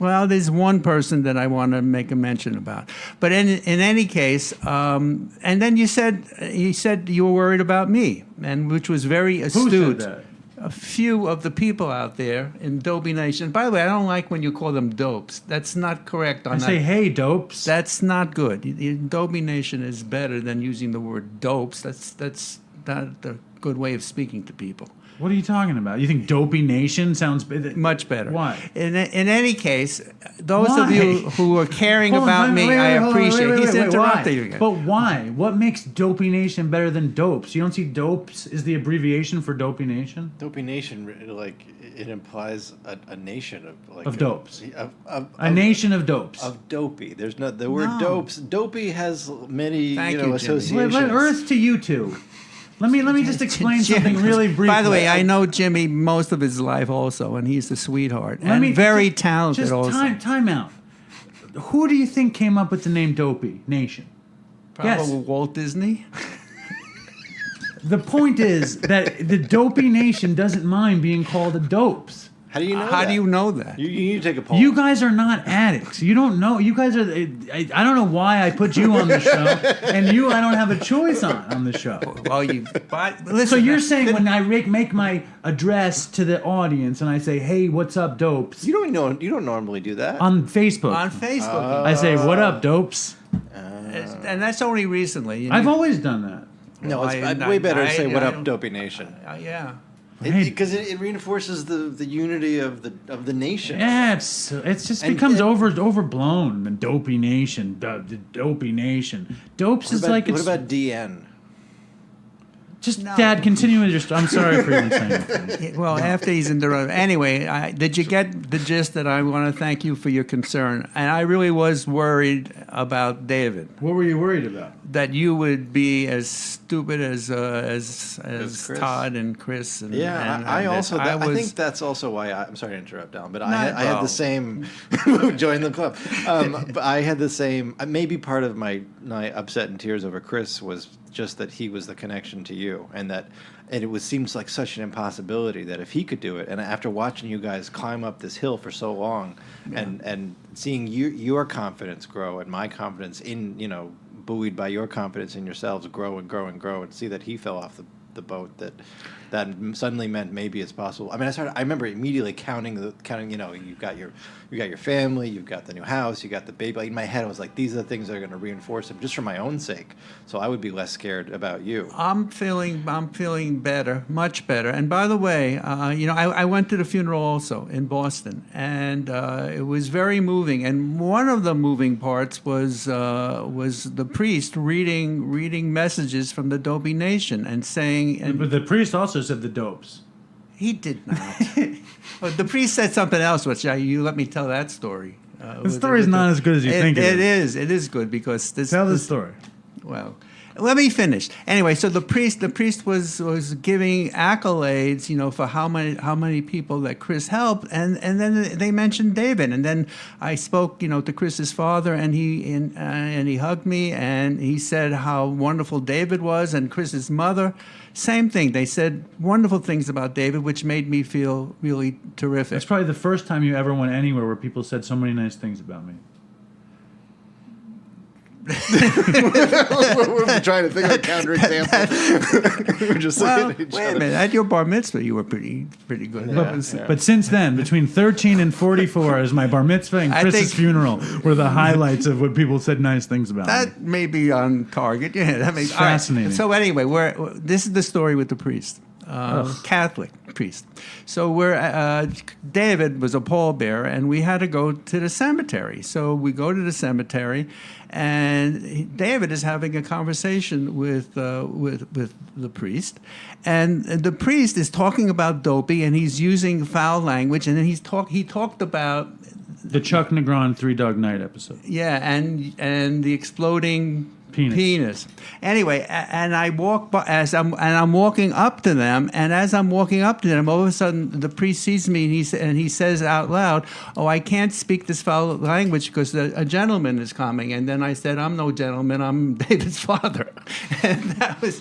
Well, there's one person that I want to make a mention about. But in any case, and then you said you were worried about me, and which was very astute. Who said that? A few of the people out there in Dopey Nation. By the way, I don't like when you call them dopes. That's not correct. I say, hey, dopes. That's not good. Dopey Nation is better than using the word dopes. That's a good way of speaking to people. What are you talking about? You think Dopey Nation sounds Much better. Why? In any case, those Why? of you who are caring Hold on, about me, wait, I hold on, appreciate. He's why? interrupting you again. But why? What makes Dopey Nation better than Dopes? You don't see Dopes is the abbreviation for Dopey Nation? Dopey Nation, like it implies a nation of like Of dopes. A nation of Dopes. of dopey. There's no the word No. dopes. Dopey has many Thank you, Jimmy. associations. Let Earth to you two. Let me just explain something really briefly. By the way, I know Jimmy most of his life also, and he's a sweetheart Let and me very just- talented just also. time out. Who do you think came up with the name Dopey Nation? Probably Yes. Walt Disney. The point is that the Dopey Nation doesn't mind being called the Dopes. How do you know? How that? do you know that? You need to take a poll. You guys are not addicts. You don't know. You guys are. I don't know why I put you on the show, and you I don't have a choice on the show. Well, listen. So you're saying when I make my address to the audience and I say, "Hey, what's up, Dopes?" You don't normally do that. on Facebook, on Facebook, I say, "What up, Dopes?" and that's only recently. I've always done that. No, it's I- way better to I- say "What I up, don't- Dopey Nation," Yeah. because it reinforces the unity of the nation. Yeah, it's just And- becomes and- overblown. The Dopey Nation, the Dopey Nation. Dopes What is about, like what it's about DN? just No. Dad. Continue with your. I'm sorry for even saying that. Well, after he's interrupted. Anyway, did you get the gist that I want to thank you for your concern? And I really was worried about David, What were you worried about? that you would be as stupid as Chris. Todd and Chris. And, Yeah, and, I and also. I I was, think that's also why I'm sorry to interrupt, Alan, but Not- I had oh. the same. Join the club. But I had the same. Maybe part of my upset and tears over Chris was just that he was the connection to you, and it seems like such an impossibility that if he could do it, and after watching you guys climb up this hill for so long, and seeing your confidence grow and my confidence in buoyed by your confidence in yourselves grow and grow and grow, and see that he fell off the boat, that suddenly meant maybe it's possible. I mean, I remember immediately counting. You've got your family, you've got the new house, you got the baby. Like, in my head, I was like, these are the things that are going to reinforce him, just for my own sake. So I would be less scared about you. I'm feeling better, much better. And by the way, I went to the funeral also in Boston, and it was very moving. And one of the moving parts was the priest reading messages from the Dopey Nation and saying, and But the priest also said the Dopes. he did not. But the priest said something else, which you let me tell that story. The story's not as good as you think it is. It is good because this. Tell the this- story. Well, let me finish. Anyway, so the priest was giving accolades, for how many people that Chris helped, and then they mentioned David, and then I spoke, to Chris's father, and he hugged me, and he said how wonderful David was, and Chris's mother, same thing. They said wonderful things about David, which made me feel really terrific. It's probably the first time you ever went anywhere where people said so many nice things about me. We're trying to think of a counterexample. We're just Well, looking at each wait a other. minute. At your bar mitzvah, you were pretty good. But since then, between 13 and 44, as my bar mitzvah and I Chris's think- funeral were the highlights of what people said nice things about me. That may be on target. Yeah, that may It's all right. fascinating. So anyway, this is the story with the priest, Catholic priest. So David was a pallbearer, and we had to go to the cemetery. So we go to the cemetery, and David is having a conversation with the priest, and the priest is talking about Dopey, and he's using foul language, and then he talked about. The Chuck Negron Three Dog Night episode. Yeah, and the exploding penis. Anyway, and I walk by I'm walking up to them, and as I'm walking up to them, all of a sudden the priest sees me, and he says out loud, "Oh, I can't speak this foul language because a gentleman is coming." And then I said, "I'm no gentleman. I'm David's father," and that was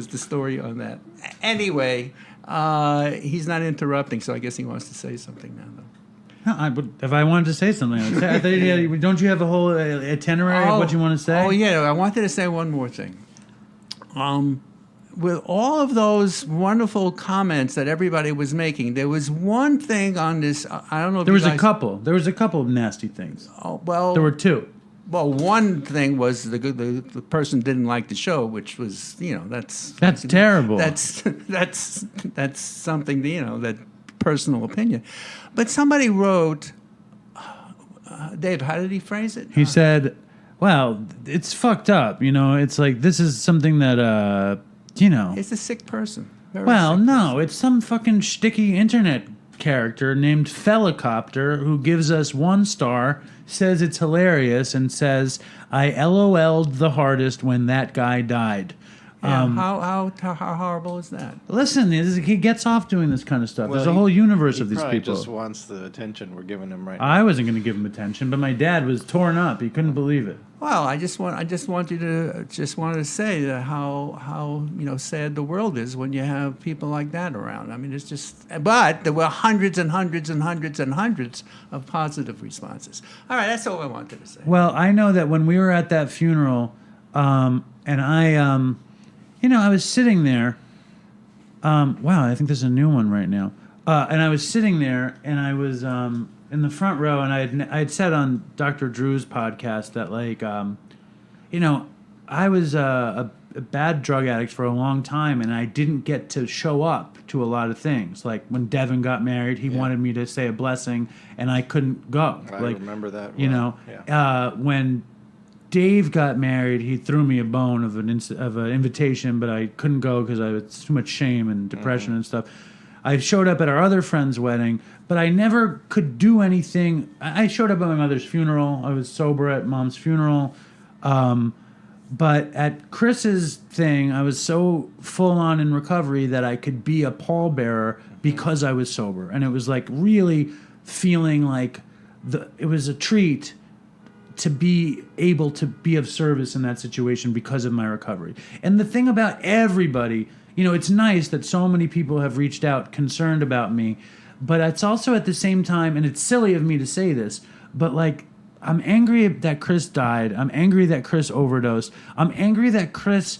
the story on that. Anyway, he's not interrupting, so I guess he wants to say something now, though. No, if I wanted to say something, I would say. I thought, don't you have a whole itinerary of what you want to say? Oh, yeah. I wanted to say one more thing. With all of those wonderful comments that everybody was making, there was one thing on this. I don't know if There was you a guys, couple. There was a couple of nasty things. Oh, well, There were two. Well, one thing was the person didn't like the show, which was, that's terrible. That's something, that personal opinion. But somebody wrote, Dave, how did he phrase it? He said, well, it's fucked up. It's like, this is something that, It's a sick person. Well, no, it's some fucking shticky internet character named Felicopter who gives us 1 star, says it's hilarious, and says, I LOL'd the hardest when that guy died. Yeah, how horrible is that? Listen, he gets off doing this kind of stuff. There's a whole universe of these He people. just wants the attention we're giving him right now. I wasn't going to give him attention, but my dad was torn up. He couldn't believe it. Well, I just wanted to say that how sad the world is when you have people like that around. I mean, it's just. But there were hundreds and hundreds and hundreds and hundreds of positive responses. All right, that's all I wanted to say. Well, I know that when we were at that funeral, and I, I was sitting there. Wow, I think there's a new one right now. And I was sitting there, and I was in the front row, and I had said on Dr. Drew's podcast that, like, I was a bad drug addict for a long time, and I didn't get to show up to a lot of things. Like when Devin got married, he wanted me to say a blessing, and I couldn't go. I remember that. When Dave got married, he threw me a bone of an invitation, but I couldn't go because I had too much shame and depression and stuff. I showed up at our other friend's wedding, but I never could do anything. I showed up at my mother's funeral. I was sober at Mom's funeral. But at Chris's thing, I was so full on in recovery that I could be a pallbearer because I was sober. And it was like really feeling like it was a treat to be able to be of service in that situation because of my recovery. And the thing about everybody, it's nice that so many people have reached out concerned about me, but it's also at the same time, and it's silly of me to say this, but like, I'm angry that Chris died. I'm angry that Chris overdosed. I'm angry that Chris,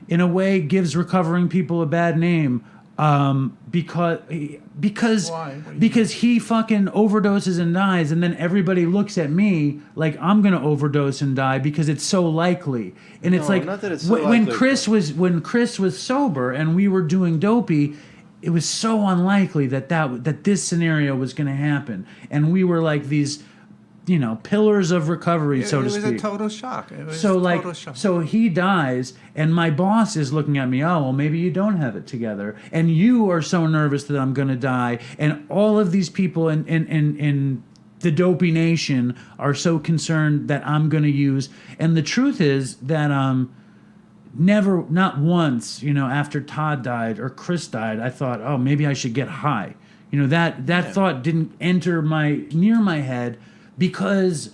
in a way, gives recovering people a bad name because he fucking overdoses and dies, and then everybody looks at me like I'm gonna overdose and die because it's so likely. And it's like not that it's so when likely. when Chris was sober and we were doing Dopey, it was so unlikely that this scenario was gonna happen, and we were like these. Pillars of recovery, so to speak. It was a total shock. Total shock. So he dies, and my boss is looking at me, oh, well, maybe you don't have it together. And you are so nervous that I'm going to die. And all of these people in the Dopey Nation are so concerned that I'm going to use. And the truth is that not once, after Todd died or Chris died, I thought, oh, maybe I should get high. That thought didn't enter near my head, because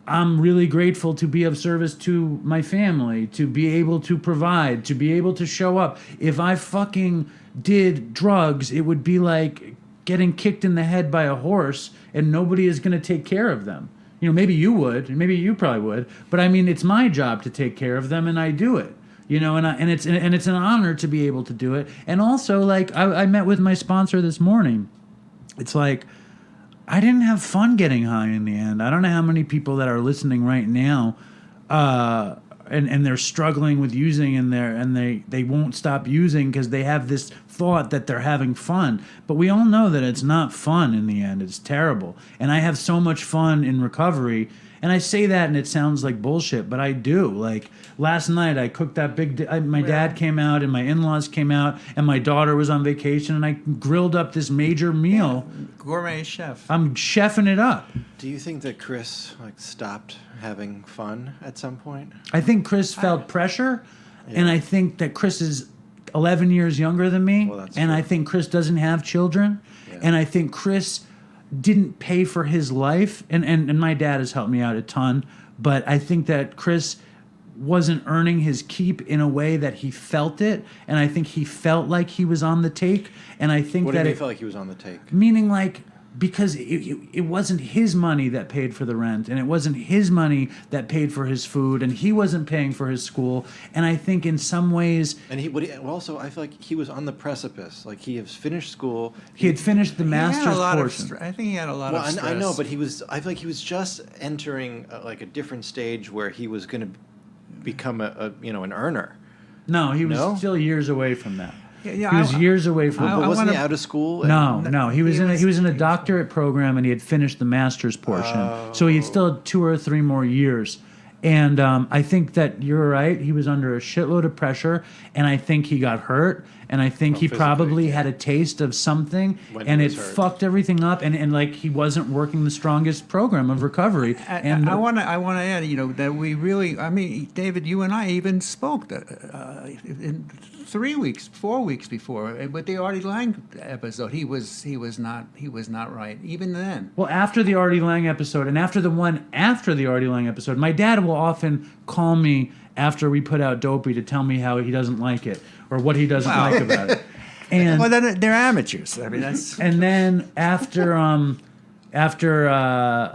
I'm really grateful to be of service to my family, to be able to provide, to be able to show up. If I fucking did drugs, it would be like getting kicked in the head by a horse and nobody is going to take care of them. Maybe you would, maybe you probably would, but I mean, it's my job to take care of them, and I do it. And it's an honor to be able to do it. And also, like, I met with my sponsor this morning. It's like, I didn't have fun getting high in the end. I don't know how many people that are listening right now, and they're struggling with using, and they won't stop using because they have this thought that they're having fun. But we all know that it's not fun in the end. It's terrible. And I have so much fun in recovery. And I say that and it sounds like bullshit, but I do. Like last night, I cooked that my dad came out and my in-laws came out and my daughter was on vacation, and I grilled up this major meal. Yeah, gourmet chef. I'm chefing it up. Do you think that Chris stopped having fun at some point? I think Chris felt pressure, and I think that Chris is 11 years younger than me, and I think Chris doesn't have children, and I think Chris didn't pay for his life, and my dad has helped me out a ton, but I think that Chris wasn't earning his keep in a way that he felt it, and I think he felt like he was on the take, and I think what do you mean he felt like he was on the take? Meaning like because it wasn't his money that paid for the rent, and it wasn't his money that paid for his food, and he wasn't paying for his school. And I think in some ways, And also, I feel like he was on the precipice. Like, he has finished school. he had finished the He had master's a lot portion. I think he had a lot Well, of stress. I know, but I feel like he was just entering like a different stage where he was going to become an earner. No, he was No? still years away from that. Yeah, he was years away from. But wasn't he wanna- out of school? No, he was in a doctorate program, and he had finished the master's portion, so he still had 2 or 3 more years. And I think that you're right. He was under a shitload of pressure, and I think he got hurt, and I think he physically, probably had a taste of something, When and he it was hurt. fucked everything up, and like he wasn't working the strongest program of recovery. And I want to add, that we really, I mean, David, you and I even spoke in 3 weeks, 4 weeks before with the Artie Lange episode. He was not right even then. Well, after the Artie Lange episode, and after the one after the Artie Lange episode, my dad will often call me after we put out Dopey to tell me how he doesn't like it or what he doesn't like about it. And Well, they're amateurs. I mean, that's and then after a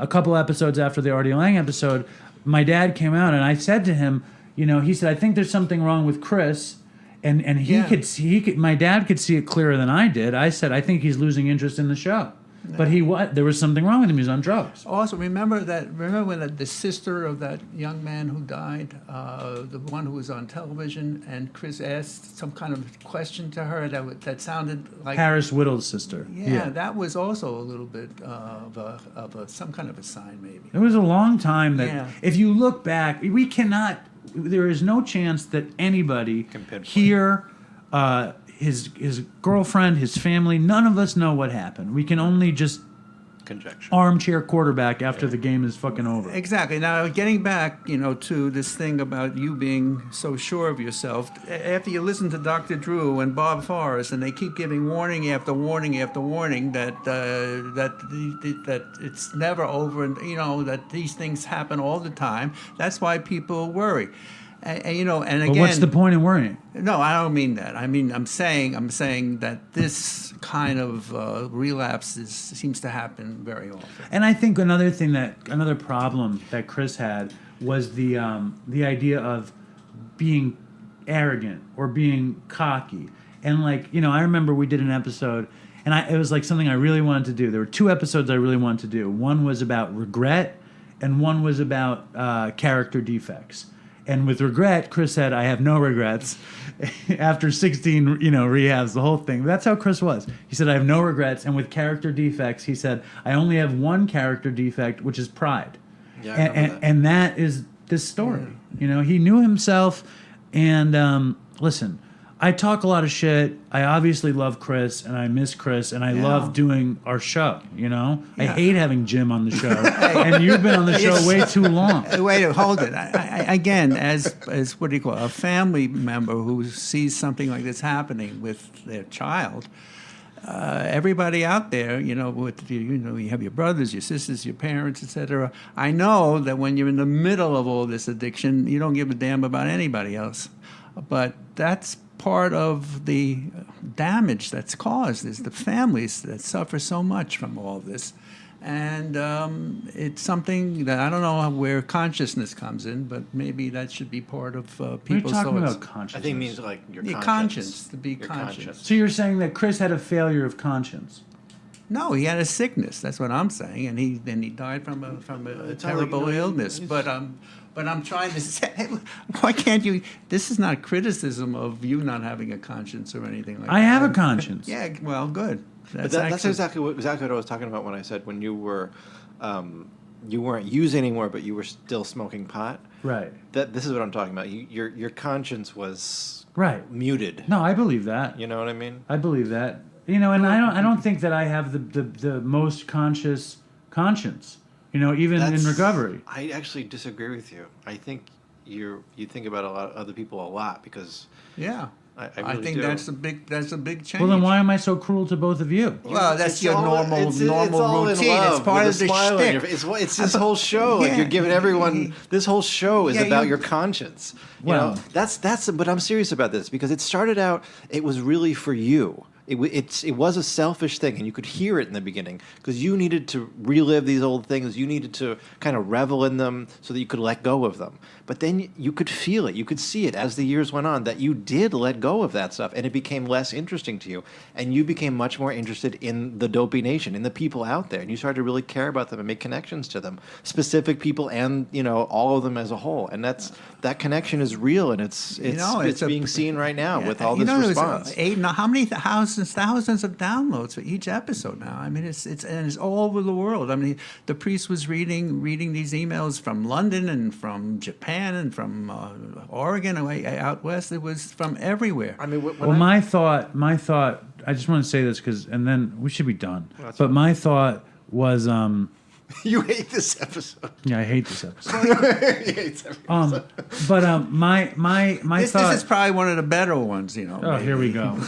couple episodes after the Artie Lange episode, my dad came out and I said to him, he said, I think there's something wrong with Chris. And he Yeah. could see, my dad could see it clearer than I did. I said, I think he's losing interest in the show. But there was something wrong with him. He was on drugs. Also, remember when the sister of that young man who died, the one who was on television, and Chris asked some kind of question to her that sounded like Paris Whittle's sister. Yeah, that was also a little bit of some kind of a sign, maybe. It was a long time that, Yeah. if you look back, we cannot. There is no chance that anybody Can pinpoint. here, his girlfriend, his family, none of us know what happened. We can only just Conjecture. armchair quarterback after the game is fucking over. Exactly. Now, getting back, to this thing about you being so sure of yourself, after you listen to Dr. Drew and Bob Forrest, and they keep giving warning after warning after warning that that it's never over, and that these things happen all the time. That's why people worry. And again, But what's the point in worrying? No, I don't mean that. I mean, I'm saying that this kind of relapse seems to happen very often. And I think another problem that Chris had was the idea of being arrogant or being cocky. And I remember we did an episode, and it was like something I really wanted to do. There were 2 episodes I really wanted to do. One was about regret, and one was about character defects. And with regret, Chris said, I have no regrets. After 16, rehabs, the whole thing. That's how Chris was. He said, I have no regrets. And with character defects, he said, I only have one character defect, which is pride. Yeah, I remember that. And that is this story. He knew himself. And listen, I talk a lot of shit. I obviously love Chris, and I miss Chris, and I love doing our show, I hate having Jim on the show. And you've been on the show way too long. Wait, hold it. Again, as what do you call it, a family member who sees something like this happening with their child, everybody out there, you have your brothers, your sisters, your parents, etc. I know that when you're in the middle of all this addiction, you don't give a damn about anybody else. But that's part of the damage that's caused, is the families that suffer so much from all this. And it's something that I don't know where consciousness comes in, but maybe that should be part of people's We're talking thoughts. about consciousness. I think it means like your Yeah, conscience. to be Your conscious. So you're saying that Chris had a failure of conscience. No, he had a sickness. That's what I'm saying, and he died from a terrible illness. But I'm trying to say, why can't you? This is not criticism of you not having a conscience or anything like that. I have a conscience. Yeah, well, good. That's exactly what I was talking about when I said when you were, you weren't using anymore, but you were still smoking pot. Right. This is what I'm talking about. Your conscience was Right. muted. No, I believe that. You know what I mean? I believe that. And I don't think that I have the most conscious conscience. Even in recovery. I actually disagree with you. I think you think about a lot of other people a lot because Yeah. I I really think do. that's a big change. Well, then why am I so cruel to both of you? Well, that's It's your all- normal it's all in routine. love It's part with of the a smile on your shtick. face. It's this whole show. Like Yeah. you're giving everyone. This whole show is Yeah, about you- your conscience. You Well- know, that's. But I'm serious about this because it started out. It was really for you. it was a selfish thing, and you could hear it in the beginning because you needed to relive these old things. You needed to kind of revel in them so that you could let go of them. But then you could feel it, you could see it as the years went on that you did let go of that stuff, and it became less interesting to you, and you became much more interested in the Dopey Nation, in the people out there, and you started to really care about them and make connections to them, specific people, and all of them as a whole. And that connection is real, and it's being seen right now with all this response. How many thousands of downloads for each episode now? I mean, it's all over the world. I mean, the priest was reading these emails from London and from Japan and from Oregon away out west. It was from everywhere. I mean, my thought. I just want to say this and then we should be done. But fine. my thought was. You hate this episode. Yeah, I hate this episode. He hates every episode. But my This thought. is probably one of the better ones, Oh, here we go.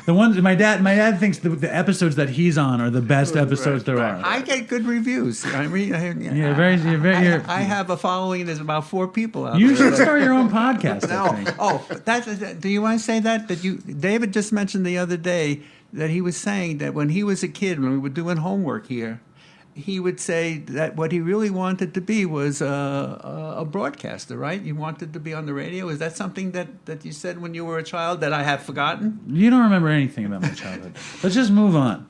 The ones my dad thinks the episodes that he's on are the best episodes there are. I get good reviews. I mean, Yeah, you're I have a following. There's about 4 people out You there. should start your own podcast. I think. Oh, do you want to say that David just mentioned the other day that he was saying that when he was a kid, when we were doing homework here, he would say that what he really wanted to be was a broadcaster, right? You wanted to be on the radio. Is that something that you said when you were a child that I have forgotten? You don't remember anything about my childhood. Let's just move on.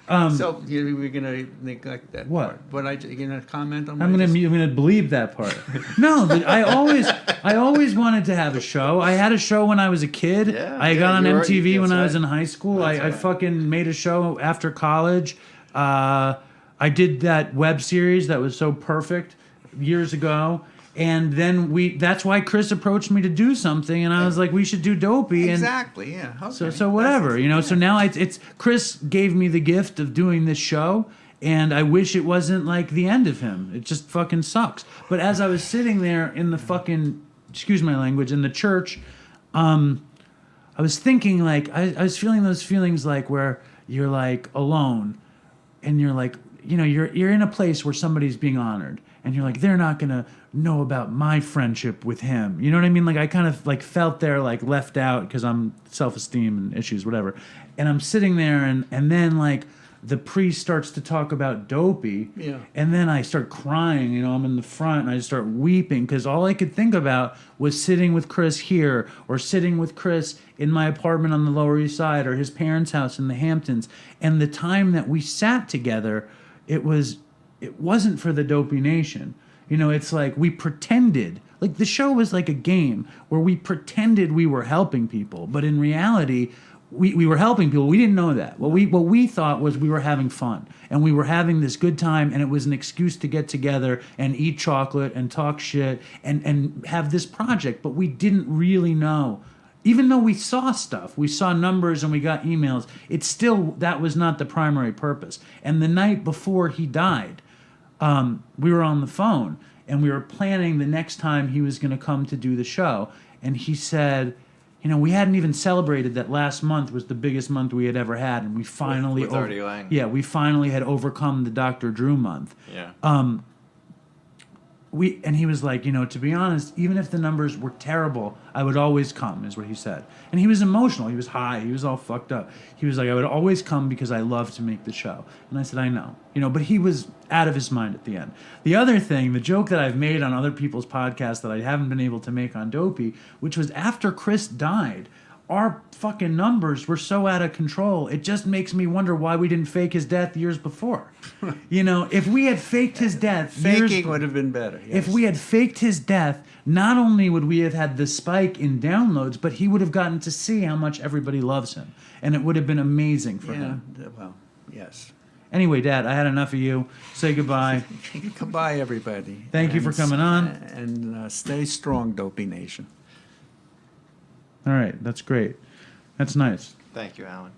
So we're going to neglect that What? part. You're going to comment on I'm gonna bleep that part. No, but I always wanted to have a show. I had a show when I was a kid. I got on MTV when I was in high school. I fucking made a show after college. I did that web series that was so perfect years ago. And then that's why Chris approached me to do something, and I was like, we should do Dopey. Exactly, yeah. Okay. So whatever, So now it's Chris gave me the gift of doing this show, and I wish it wasn't like the end of him. It just fucking sucks. But as I was sitting there in the fucking, excuse my language, in the church, I was thinking like, I was feeling those feelings like where you're like alone, and you're like, you're in a place where somebody's being honored, and you're like, they're not gonna know about my friendship with him. You know what I mean? Like I kind of like felt there like left out because I'm self-esteem and issues, whatever. And I'm sitting there, and then like the priest starts to talk about Dopey, and then I start crying. I'm in the front, and I just start weeping because all I could think about was sitting with Chris here, or sitting with Chris in my apartment on the Lower East Side, or his parents' house in the Hamptons. And the time that we sat together, it wasn't for the Dopey Nation. It's like we pretended, like the show was like a game where we pretended we were helping people, but in reality, we were helping people. We didn't know that. What we thought was we were having fun, and we were having this good time, and it was an excuse to get together and eat chocolate and talk shit and have this project, but we didn't really know. Even though we saw stuff, we saw numbers and we got emails, that was not the primary purpose. And the night before he died, we were on the phone, and we were planning the next time he was going to come to do the show. And he said, we hadn't even celebrated that last month was the biggest month we had ever had, and we finally with Artie Lange. Yeah, we finally had overcome the Dr. Drew month. Yeah. And he was like, to be honest, even if the numbers were terrible, I would always come, is what he said. And he was emotional. He was high. He was all fucked up. He was like, I would always come because I love to make the show. And I said, I know. But he was out of his mind at the end. The other thing, the joke that I've made on other people's podcasts that I haven't been able to make on Dopey, which was after Chris died, our fucking numbers were so out of control. It just makes me wonder why we didn't fake his death years before. If we had faked his death, faking would have been better. Yes. If we had faked his death, not only would we have had the spike in downloads, but he would have gotten to see how much everybody loves him, and it would have been amazing for him. Well, yes. Anyway, Dad, I had enough of you. Say goodbye. Goodbye, everybody. Thank you for coming on. And stay strong, Dopey Nation. All right, that's great. That's nice. Thank you, Alan.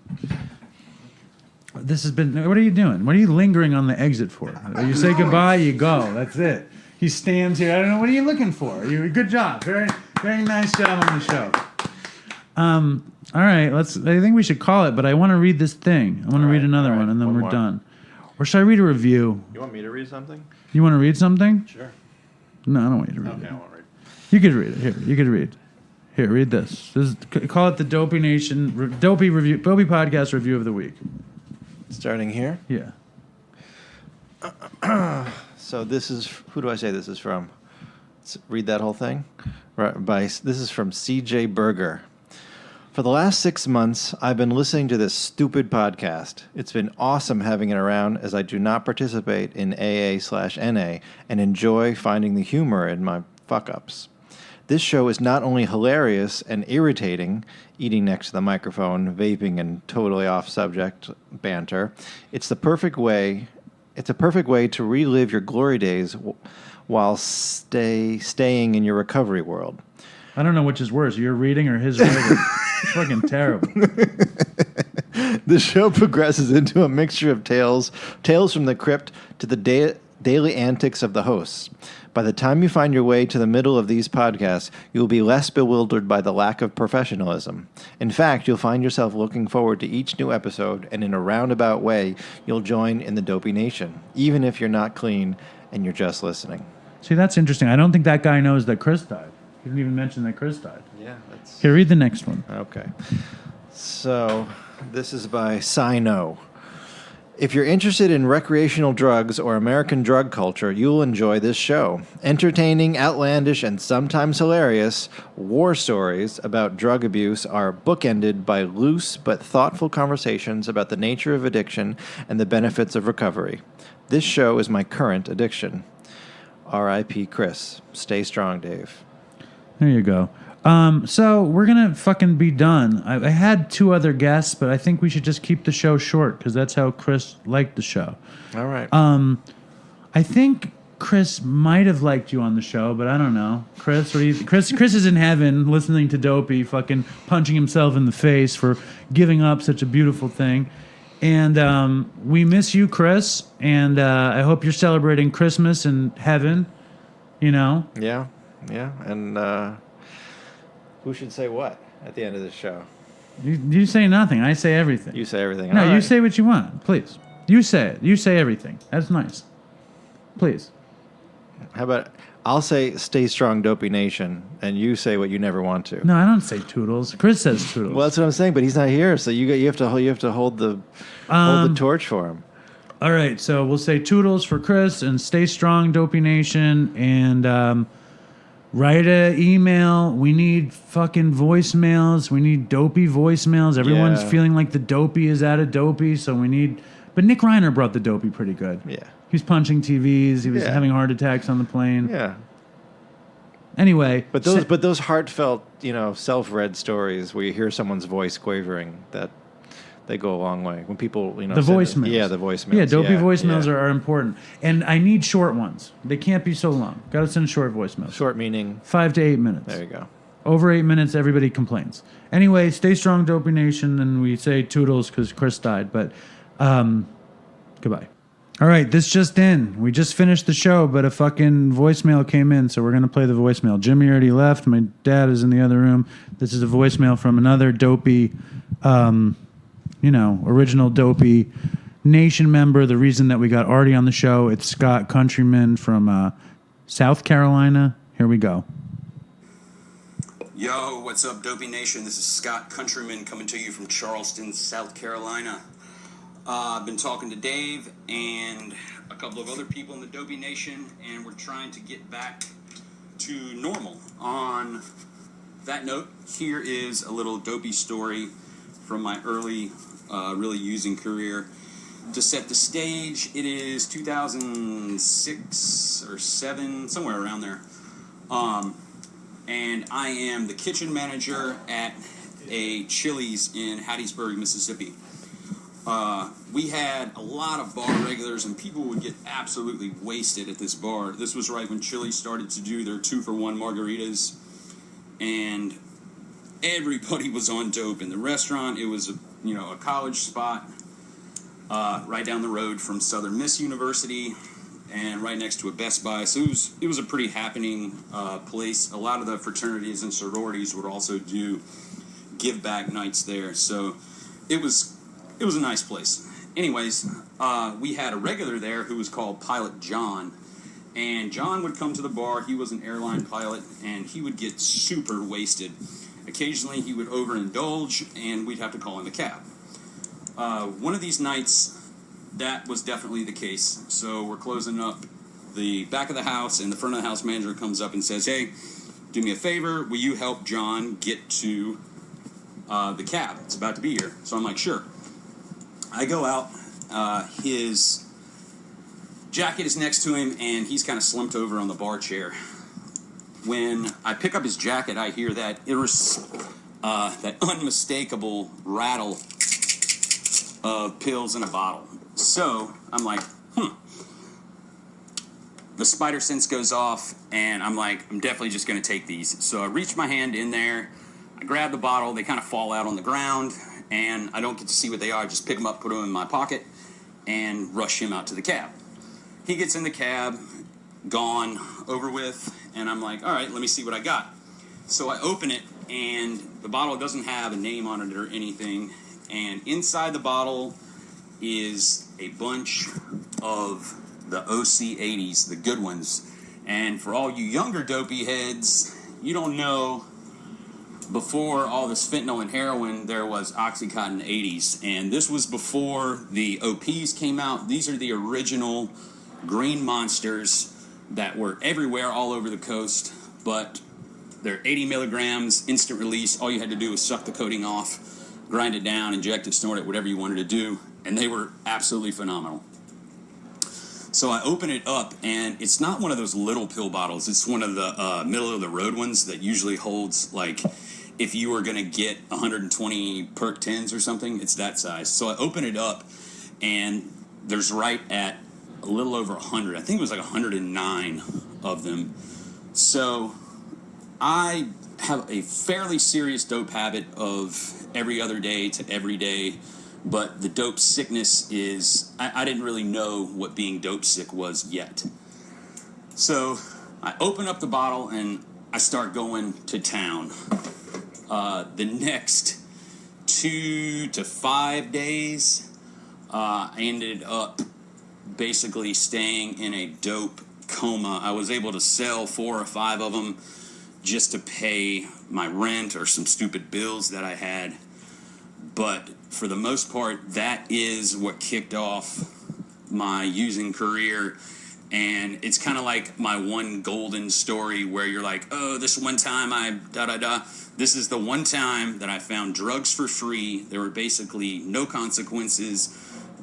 This has been. What are you doing? What are you lingering on the exit for? You say goodbye, you go. That's it. He stands here. I don't know. What are you looking for? Good job. Very, very nice job on the show. All right. I think we should call it. But I want to read this thing. I want to read another one, and then we're done. Or should I read a review? You want me to read something? You want to read something? Sure. No, I don't want you to read it. Okay, I won't read. You could read it. Here, you could read. Here, read this. Call it the Dopey Nation, Dopey Podcast Review of the Week. Starting here? Yeah. So this is, who do I say this is from? Read that whole thing? This is from CJ Berger. For the last 6 months, I've been listening to this stupid podcast. It's been awesome having it around as I do not participate in AA/NA and enjoy finding the humor in my fuck-ups. This show is not only hilarious and irritating, eating next to the microphone, vaping, and totally off-subject banter. It's a perfect way to relive your glory days while staying in your recovery world. I don't know which is worse, your reading or his writing. It's fucking terrible. The show progresses into a mixture of tales from the crypt to the daily antics of the hosts. By the time you find your way to the middle of these podcasts, you will be less bewildered by the lack of professionalism. In fact, you'll find yourself looking forward to each new episode, and in a roundabout way, you'll join in the Dopey Nation, even if you're not clean and you're just listening. See, that's interesting. I don't think that guy knows that Chris died. He didn't even mention that Chris died. Yeah, that's... Here, read the next one. Okay. So, this is by Sino. If you're interested in recreational drugs or American drug culture, you'll enjoy this show. Entertaining, outlandish, and sometimes hilarious war stories about drug abuse are bookended by loose but thoughtful conversations about the nature of addiction and the benefits of recovery. This show is my current addiction. R.I.P. Chris. Stay strong, Dave. There you go. So we're going to fucking be done. I had 2 other guests, but I think we should just keep the show short because that's how Chris liked the show. All right. I think Chris might have liked you on the show, but I don't know. Chris, what do you Chris is in heaven listening to Dopey fucking punching himself in the face for giving up such a beautiful thing. And we miss you, Chris, and I hope you're celebrating Christmas in heaven, you know? Yeah, and... who should say what at the end of the show? You say nothing. I say everything. You say everything. No, All you right. say what you want, please. You say it. You say everything. That's nice. Please. How about I'll say "Stay strong, Dopey Nation," and you say what you never want to. No, I don't say toodles. Chris says toodles. Well, that's what I'm saying, but he's not here, so you have to hold the torch for him. All right, so we'll say toodles for Chris and stay strong, Dopey Nation, and write an email. We need fucking voicemails. We need Dopey voicemails. Everyone's feeling like the Dopey is out of Dopey, so we need... But Nick Reiner brought the Dopey pretty good. Yeah. He was punching TVs. He was having heart attacks on the plane. Yeah. Anyway. But those heartfelt, self-read stories where you hear someone's voice quavering, that they go a long way. When people, the voicemails. Yeah, the voicemails. Yeah, Dopey voicemails are important. And I need short ones. They can't be so long. Got to send short voicemails. Short meaning? 5 to 8 minutes. There you go. Over 8 minutes, everybody complains. Anyway, stay strong, Dopey Nation, and we say toodles because Chris died. But goodbye. All right, this just in. We just finished the show, but a fucking voicemail came in, so we're going to play the voicemail. Jimmy already left. My dad is in the other room. This is a voicemail from another Dopey... original Dopey Nation member. The reason that we got Artie on the show, it's Scott Countryman from South Carolina. Here we go. Yo, what's up, Dopey Nation? This is Scott Countryman coming to you from Charleston, South Carolina. I've been talking to Dave and a couple of other people in the Dopey Nation, and we're trying to get back to normal. On that note, here is a little Dopey story from my early really using career. To set the stage, it is 2006 or 7, somewhere around there. And I am the kitchen manager at a Chili's in Hattiesburg, Mississippi. We had a lot of bar regulars, and people would get absolutely wasted at this bar. This was right when Chili's started to do their 2-for-1 margaritas, and everybody was on dope in the restaurant. It was a college spot right down the road from Southern Miss University and right next to a Best Buy. So it was a pretty happening place. A lot of the fraternities and sororities would also do give back nights there. So it was a nice place. Anyways, we had a regular there who was called Pilot John. And John would come to the bar. He was an airline pilot, and he would get super wasted. Occasionally he would overindulge, and we'd have to call in the cab. One of these nights, that was definitely the case. So we're closing up the back of the house, and the front of the house manager comes up and says, "Hey, do me a favor, will you help John get to the cab? It's about to be here." So I'm like, "Sure." I go out, his jacket is next to him, and he's kind of slumped over on the bar chair. When I pick up his jacket, I hear that that unmistakable rattle of pills in a bottle. So I'm like, The spider sense goes off, and I'm like, I'm definitely just going to take these. So I reach my hand in there, I grab the bottle, they kind of fall out on the ground, and I don't get to see what they are. I just pick them up, put them in my pocket, and rush him out to the cab. He gets in the cab, gone, over with, and I'm like, all right, let me see what I got. So I open it, and the bottle doesn't have a name on it or anything, and inside the bottle is a bunch of the OC 80s, the good ones. And for all you younger dopey heads, you don't know, before all this fentanyl and heroin, there was oxycontin 80s, and this was before the OPs came out. These are the original green monsters that were everywhere all over the coast, but they're 80 milligrams, instant release. All you had to do was suck the coating off, grind it down, inject it, snort it, whatever you wanted to do, and they were absolutely phenomenal. So I open it up, and it's not one of those little pill bottles. It's one of the middle-of-the-road ones that usually holds, like, if you were going to get 120 perk 10s or something, it's that size. So I open it up, and there's right at a little over 100. I think it was like 109 of them. So I have a fairly serious dope habit of every other day to every day. But the dope sickness is, I didn't really know what being dope sick was yet. So I open up the bottle and I start going to town. The next 2 to 5 days, I ended up basically staying in a dope coma. I was able to sell 4 or 5 of them just to pay my rent or some stupid bills that I had. But for the most part, that is what kicked off my using career. And it's kind of like my one golden story where you're like, oh, this one time This is the one time that I found drugs for free. There were basically no consequences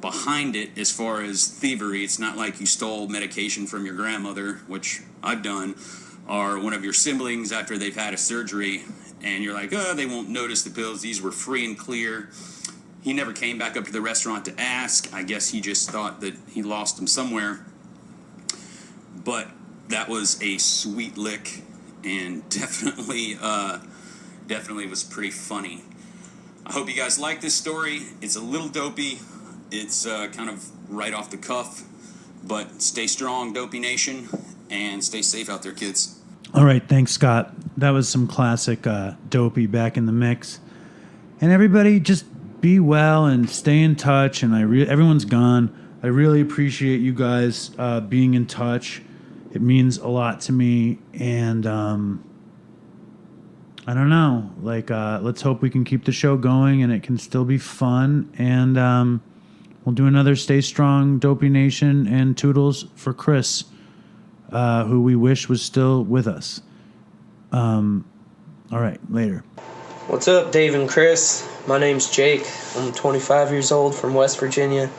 behind it as far as thievery. It's not like you stole medication from your grandmother, which I've done, or one of your siblings after they've had a surgery. And you're like, oh, they won't notice the pills. These were free and clear. He never came back up to the restaurant to ask. I guess he just thought that he lost them somewhere. But that was a sweet lick, and definitely was pretty funny. I hope you guys like this story. It's a little dopey. It's kind of right off the cuff. But stay strong, Dopey Nation, and stay safe out there, kids. All right, thanks, Scott. That was some classic Dopey back in the mix. And everybody, just be well and stay in touch. And everyone's gone. I really appreciate you guys being in touch. It means a lot to me. And I don't know. Let's hope we can keep the show going and it can still be fun. And we'll do another Stay Strong, Dopey Nation, and Toodles for Chris, who we wish was still with us. All right, later. What's up, Dave and Chris? My name's Jake. I'm 25 years old from West Virginia.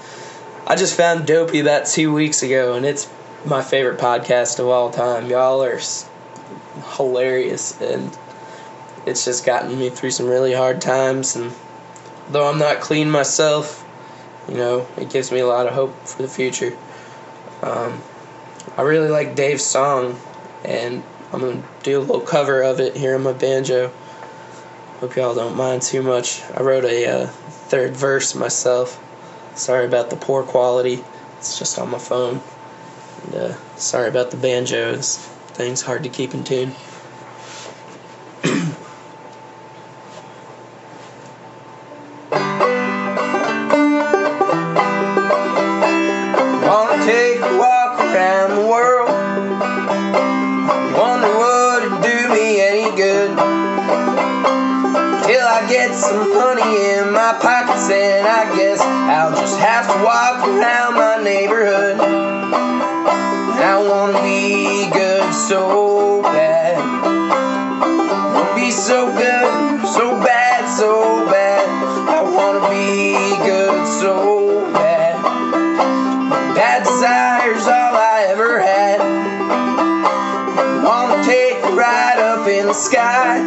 I just found Dopey about 2 weeks ago, and it's my favorite podcast of all time. Y'all are hilarious, and it's just gotten me through some really hard times. And though I'm not clean myself, it gives me a lot of hope for the future. I really like Dave's song, and I'm going to do a little cover of it here on my banjo. Hope y'all don't mind too much. I wrote a third verse myself. Sorry about the poor quality. It's just on my phone. And sorry about the banjo. This thing's hard to keep in tune. Wanna take a walk around the world. Wonder would it do me any good? get some honey in my pockets, and I guess I'll just have to walk around my neighborhood. I wanna be good so bad. Wanna be so good, so bad, so bad. I wanna be good so bad. Bad desire's all I ever had. Wanna take a ride up in the sky,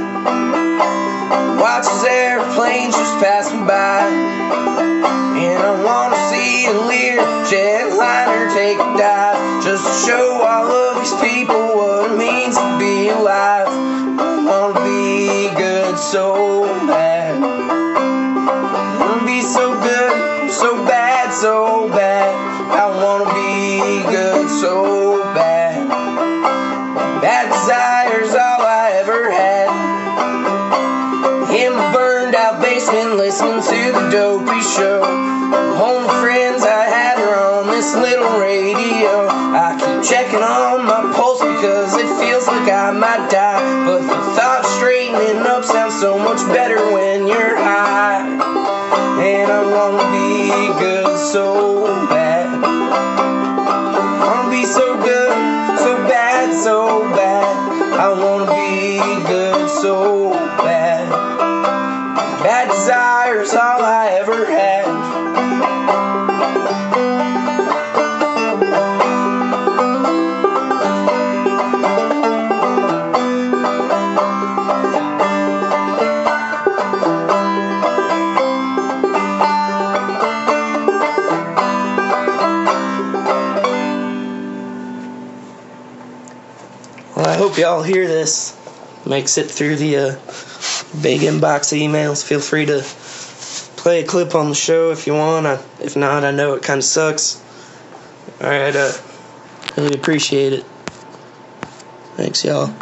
watch as airplanes just pass me by. And I wanna see a Learjet liner take a dive, just to show all of these people what it means to be alive. I wanna be good so bad. I wanna be so good, so bad, so bad. I wanna be good so bad. Bad desire's all I ever had. In my burned out basement listening to the Dopey Show. Only friends I had are on this little radio. I keep checking on my pulse because it feels like I might die, but the thought of straightening up sounds so much better when you're high. And I wanna be good so bad. I wanna be so good, so bad, so bad. I wanna be good so bad. Bad desire's all I ever had. Well, I hope y'all hear this. Makes it through the big inbox of emails. Feel free to play a clip on the show if you want. If not, I know it kind of sucks. Alright, really appreciate it. Thanks, y'all.